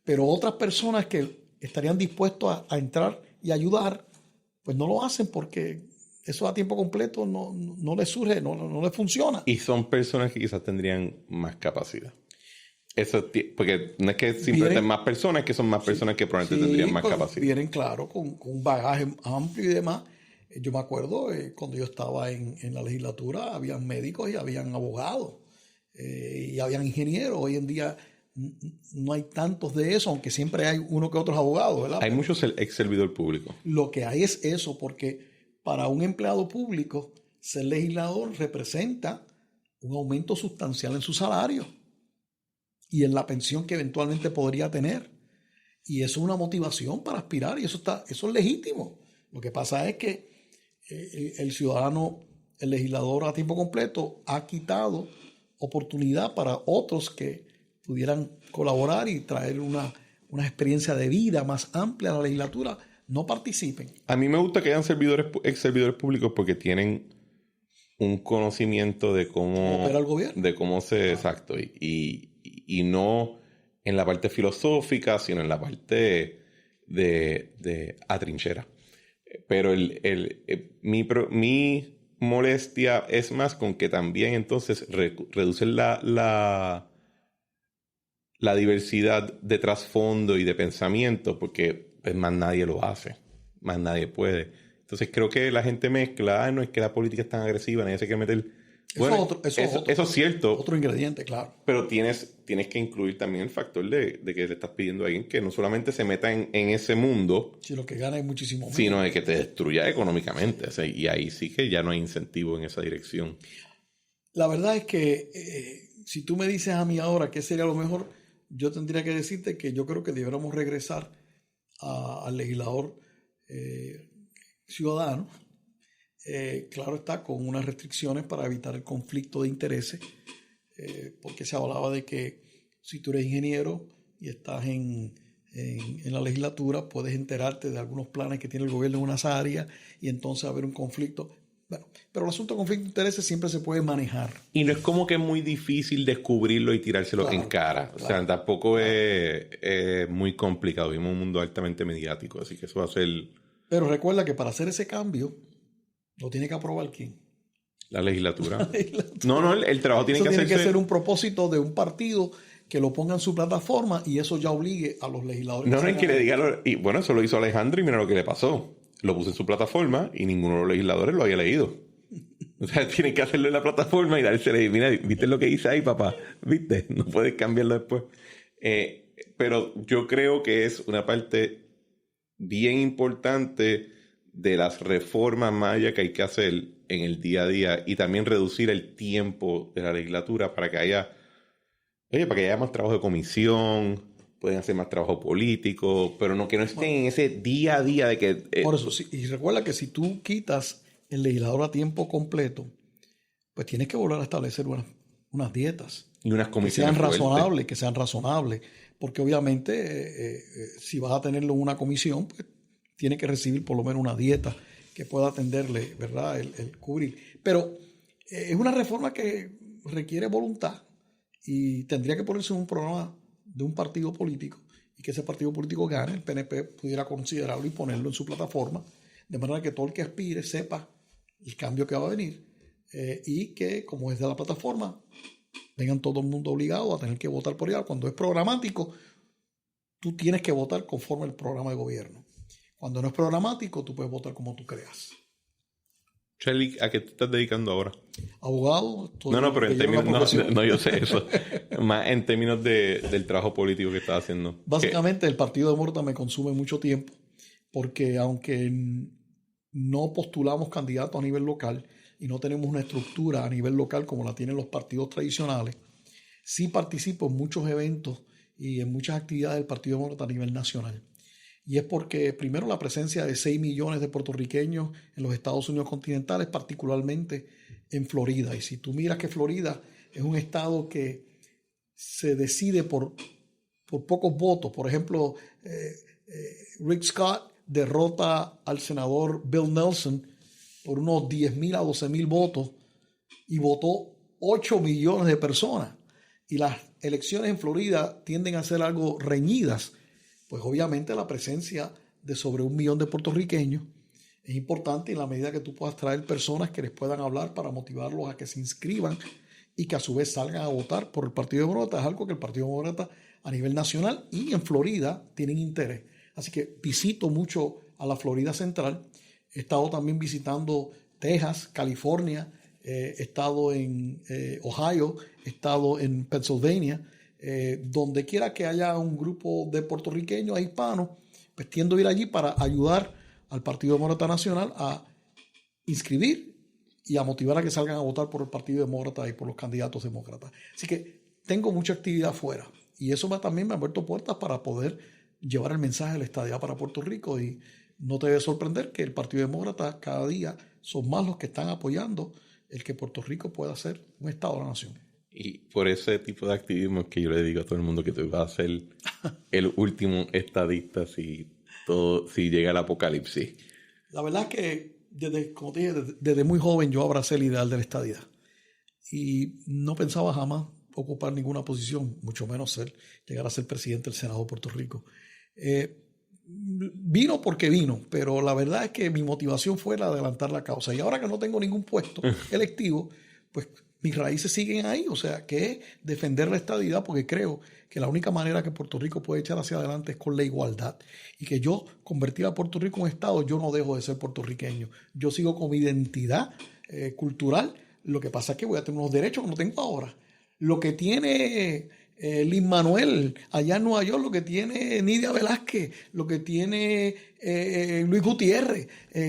pero otras personas que estarían dispuestos a entrar y ayudar, pues no lo hacen porque eso a tiempo completo no les surge, no les funciona. Y son personas que quizás tendrían más capacidad. Eso, porque no es que simplemente más personas, es que son más personas que probablemente tendrían más capacidad. Vienen, claro, con un bagaje amplio y demás. Yo me acuerdo cuando yo estaba en la legislatura, habían médicos y habían abogados y habían ingenieros. Hoy en día no hay tantos de eso, aunque siempre hay uno que otros abogados, ¿verdad? Hay muchos ex servidor público. Lo que hay es eso, porque para un empleado público, ser legislador representa un aumento sustancial en su salario y en la pensión que eventualmente podría tener. Y eso es una motivación para aspirar y eso es legítimo. Lo que pasa es que el ciudadano, el legislador a tiempo completo, ha quitado oportunidad para otros que pudieran colaborar y traer una experiencia de vida más amplia a la legislatura. No participen. A mí me gusta que hayan ex servidores públicos porque tienen un conocimiento de cómo opera el gobierno. De cómo se... Exacto. Y no en la parte filosófica, sino en la parte de atrinchera. Pero mi molestia es más con que también entonces reducen la diversidad de trasfondo y de pensamiento, porque pues más nadie lo hace, más nadie puede. Entonces creo que la gente mezcla, no es que la política es tan agresiva, nadie se quiere meter. Bueno, eso es cierto. Otro ingrediente, claro. Pero tienes que incluir también el factor de que le estás pidiendo a alguien que no solamente se meta en ese mundo, sino que gane muchísimo más, sino de que te destruya económicamente. O sea, y ahí sí que ya no hay incentivo en esa dirección. La verdad es que si tú me dices a mí ahora qué sería lo mejor, yo tendría que decirte que yo creo que deberíamos regresar al legislador ciudadano, claro está, con unas restricciones para evitar el conflicto de intereses, porque se hablaba de que si tú eres ingeniero y estás en la legislatura, puedes enterarte de algunos planes que tiene el gobierno en unas áreas y entonces haber un conflicto. Bueno, pero el asunto de conflicto de intereses siempre se puede manejar. Y no es como que es muy difícil descubrirlo y tirárselo en cara. Claro. O sea, tampoco es muy complicado. Vivimos un mundo altamente mediático, así que eso va a ser... Pero recuerda que para hacer ese cambio, ¿lo tiene que aprobar quién? La legislatura. No, el trabajo tiene que hacerse... Tiene que ser un propósito de un partido que lo ponga en su plataforma y eso ya obligue a los legisladores. No es que le diga... Y bueno, eso lo hizo Alejandro y mira lo que le pasó. lo puso en su plataforma y ninguno de los legisladores lo había leído. O sea, tienen que hacerlo en la plataforma y dársele, mira, ¿viste lo que hice ahí, papá? ¿Viste? No puedes cambiarlo después. Pero yo creo que es una parte bien importante de las reformas mayas que hay que hacer en el día a día y también reducir el tiempo de la legislatura para que haya más trabajo de comisión, pueden hacer más trabajo político, pero no que no estén en ese día a día de que... por eso, sí, y recuerda que si tú quitas el legislador a tiempo completo, pues tienes que volver a establecer unas dietas. Y unas comisiones que sean razonables, porque obviamente si vas a tenerlo en una comisión, pues tiene que recibir por lo menos una dieta que pueda atenderle, ¿verdad? El cubrir. Pero es una reforma que requiere voluntad y tendría que ponerse en un programa de un partido político y que ese partido político gane, el PNP pudiera considerarlo y ponerlo en su plataforma, de manera que todo el que aspire sepa el cambio que va a venir y que, como es de la plataforma, vengan todo el mundo obligado a tener que votar por ella. Cuando es programático, tú tienes que votar conforme al programa de gobierno. Cuando no es programático, tú puedes votar como tú creas. Charlie, ¿a qué te estás dedicando ahora? Abogado. No, pero en términos... No, yo sé eso. Más en términos del trabajo político que estás haciendo. Básicamente, el Partido Demócrata me consume mucho tiempo porque aunque no postulamos candidatos a nivel local y no tenemos una estructura a nivel local como la tienen los partidos tradicionales, sí participo en muchos eventos y en muchas actividades del Partido Demócrata a nivel nacional. Y es porque, primero, la presencia de 6 millones de puertorriqueños en los Estados Unidos continentales, particularmente en Florida. Y si tú miras que Florida es un estado que se decide por pocos votos. Por ejemplo, Rick Scott derrota al senador Bill Nelson por unos 10,000 a 12,000 votos y votó 8 millones de personas. Y las elecciones en Florida tienden a ser algo reñidas. Pues obviamente la presencia de sobre 1 millón de puertorriqueños es importante en la medida que tú puedas traer personas que les puedan hablar para motivarlos a que se inscriban y que a su vez salgan a votar por el Partido Demócrata. Es algo que el Partido Demócrata a nivel nacional y en Florida tienen interés. Así que visito mucho a la Florida Central. He estado también visitando Texas, California, he estado en Ohio, he estado en Pennsylvania. Donde quiera que haya un grupo de puertorriqueños e hispanos, pues tiendo a ir allí para ayudar al Partido Demócrata Nacional a inscribir y a motivar a que salgan a votar por el Partido Demócrata y por los candidatos demócratas. Así que tengo mucha actividad afuera y eso también me ha abierto puertas para poder llevar el mensaje de la estadidad para Puerto Rico, y no te debe sorprender que el Partido Demócrata cada día son más los que están apoyando el que Puerto Rico pueda ser un Estado de la Nación. Y por ese tipo de activismo es que yo le digo a todo el mundo que tú vas a ser el último estadista si llega el apocalipsis. La verdad es que, como te dije, desde muy joven yo abracé el ideal de la estadidad. Y no pensaba jamás ocupar ninguna posición, mucho menos llegar a ser presidente del Senado de Puerto Rico. Vino porque vino, pero la verdad es que mi motivación fue la de adelantar la causa. Y ahora que no tengo ningún puesto electivo, pues mis raíces siguen ahí, o sea, que es defender la estadidad, porque creo que la única manera que Puerto Rico puede echar hacia adelante es con la igualdad, y que yo convertir a Puerto Rico en Estado, yo no dejo de ser puertorriqueño, yo sigo con mi identidad cultural. Lo que pasa es que voy a tener unos derechos que no tengo ahora. Lo que tiene Lin-Manuel allá en Nueva York, lo que tiene Nidia Velázquez, lo que tiene Luis Gutiérrez,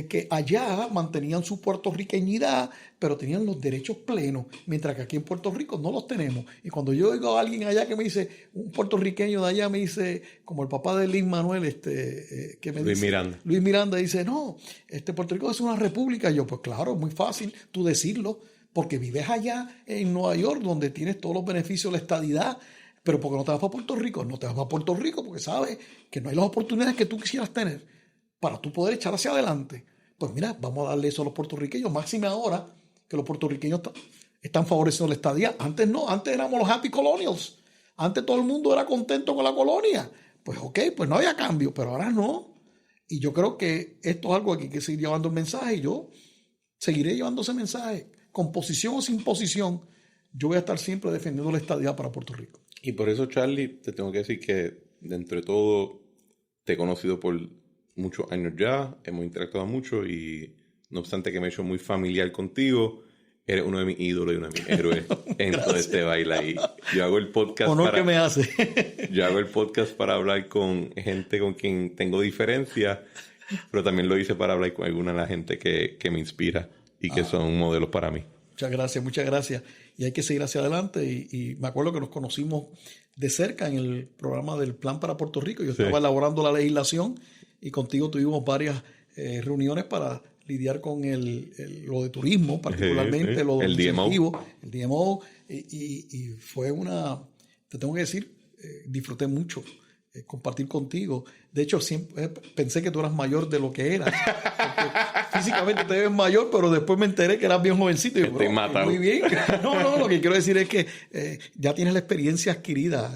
que allá mantenían su puertorriqueñidad, pero tenían los derechos plenos, mientras que aquí en Puerto Rico no los tenemos. Y cuando yo oigo a alguien allá que me dice, un puertorriqueño de allá me dice, como el papá de Lin-Manuel, que me Luis dice, Miranda. Luis Miranda dice, no, Puerto Rico es una república. Y yo, pues claro, es muy fácil tú decirlo, porque vives allá en Nueva York, donde tienes todos los beneficios de la estadidad. Pero ¿por qué no te vas para Puerto Rico? No te vas para Puerto Rico porque sabes que no hay las oportunidades que tú quisieras tener para tú poder echar hacia adelante. Pues mira, vamos a darle eso a los puertorriqueños, máxime ahora que los puertorriqueños están favoreciendo la estadía. Antes no, antes éramos los happy colonials. Antes todo el mundo era contento con la colonia. Pues ok, pues no había cambio, pero ahora no. Y yo creo que esto es algo que hay que seguir llevando el mensaje, y yo seguiré llevando ese mensaje. Con posición o sin posición, yo voy a estar siempre defendiendo la estadía para Puerto Rico. Y por eso, Charlie, te tengo que decir que, dentro de todo, te he conocido por muchos años ya, hemos interactuado mucho y no obstante que me he hecho muy familiar contigo, eres uno de mis ídolos y uno de mis héroes en todo este baile ahí. Yo hago el podcast Honor que me hace. Yo hago el podcast para hablar con gente con quien tengo diferencias, pero también lo hice para hablar con alguna de la gente que me inspira y que son modelos para mí. Muchas gracias, muchas gracias. Y hay que seguir hacia adelante. Y me acuerdo que nos conocimos de cerca en el programa del Plan para Puerto Rico. Yo estaba elaborando la legislación y contigo tuvimos varias reuniones para lidiar con lo de turismo, particularmente lo de el DMO. El DMO. Y fue te tengo que decir, disfruté mucho compartir contigo. De hecho, siempre pensé que tú eras mayor de lo que eras. Físicamente te ves mayor, pero después me enteré que eras bien jovencito. Y yo, estoy matado. Muy bien. No, lo que quiero decir es que ya tienes la experiencia adquirida,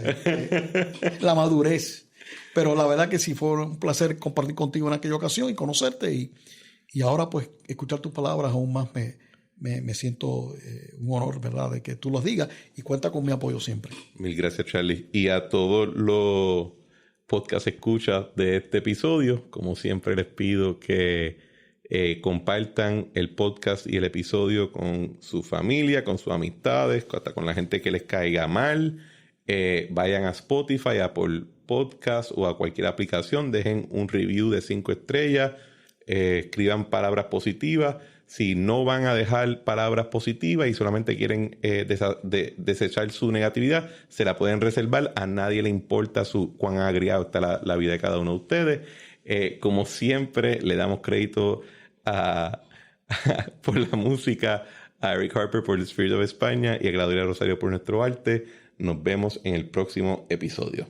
la madurez. Pero la verdad que sí fue un placer compartir contigo en aquella ocasión y conocerte. Y ahora, pues, escuchar tus palabras aún más me siento un honor, ¿verdad?, de que tú los digas y cuenta con mi apoyo siempre. Mil gracias, Charlie. Y a todos los podcast escuchas de este episodio, como siempre les pido que compartan el podcast y el episodio con su familia, con sus amistades, hasta con la gente que les caiga mal. Vayan a Spotify, a Apple Podcast o a cualquier aplicación, dejen un review de 5 estrellas, escriban palabras positivas. Si no van a dejar palabras positivas y solamente quieren desechar su negatividad, se la pueden reservar. A nadie le importa cuán agriado está la vida de cada uno de ustedes. Como siempre, le damos crédito por la música a Eric Harper por The Spirit of España y a Claudia Rosario por nuestro arte. Nos vemos en el próximo episodio.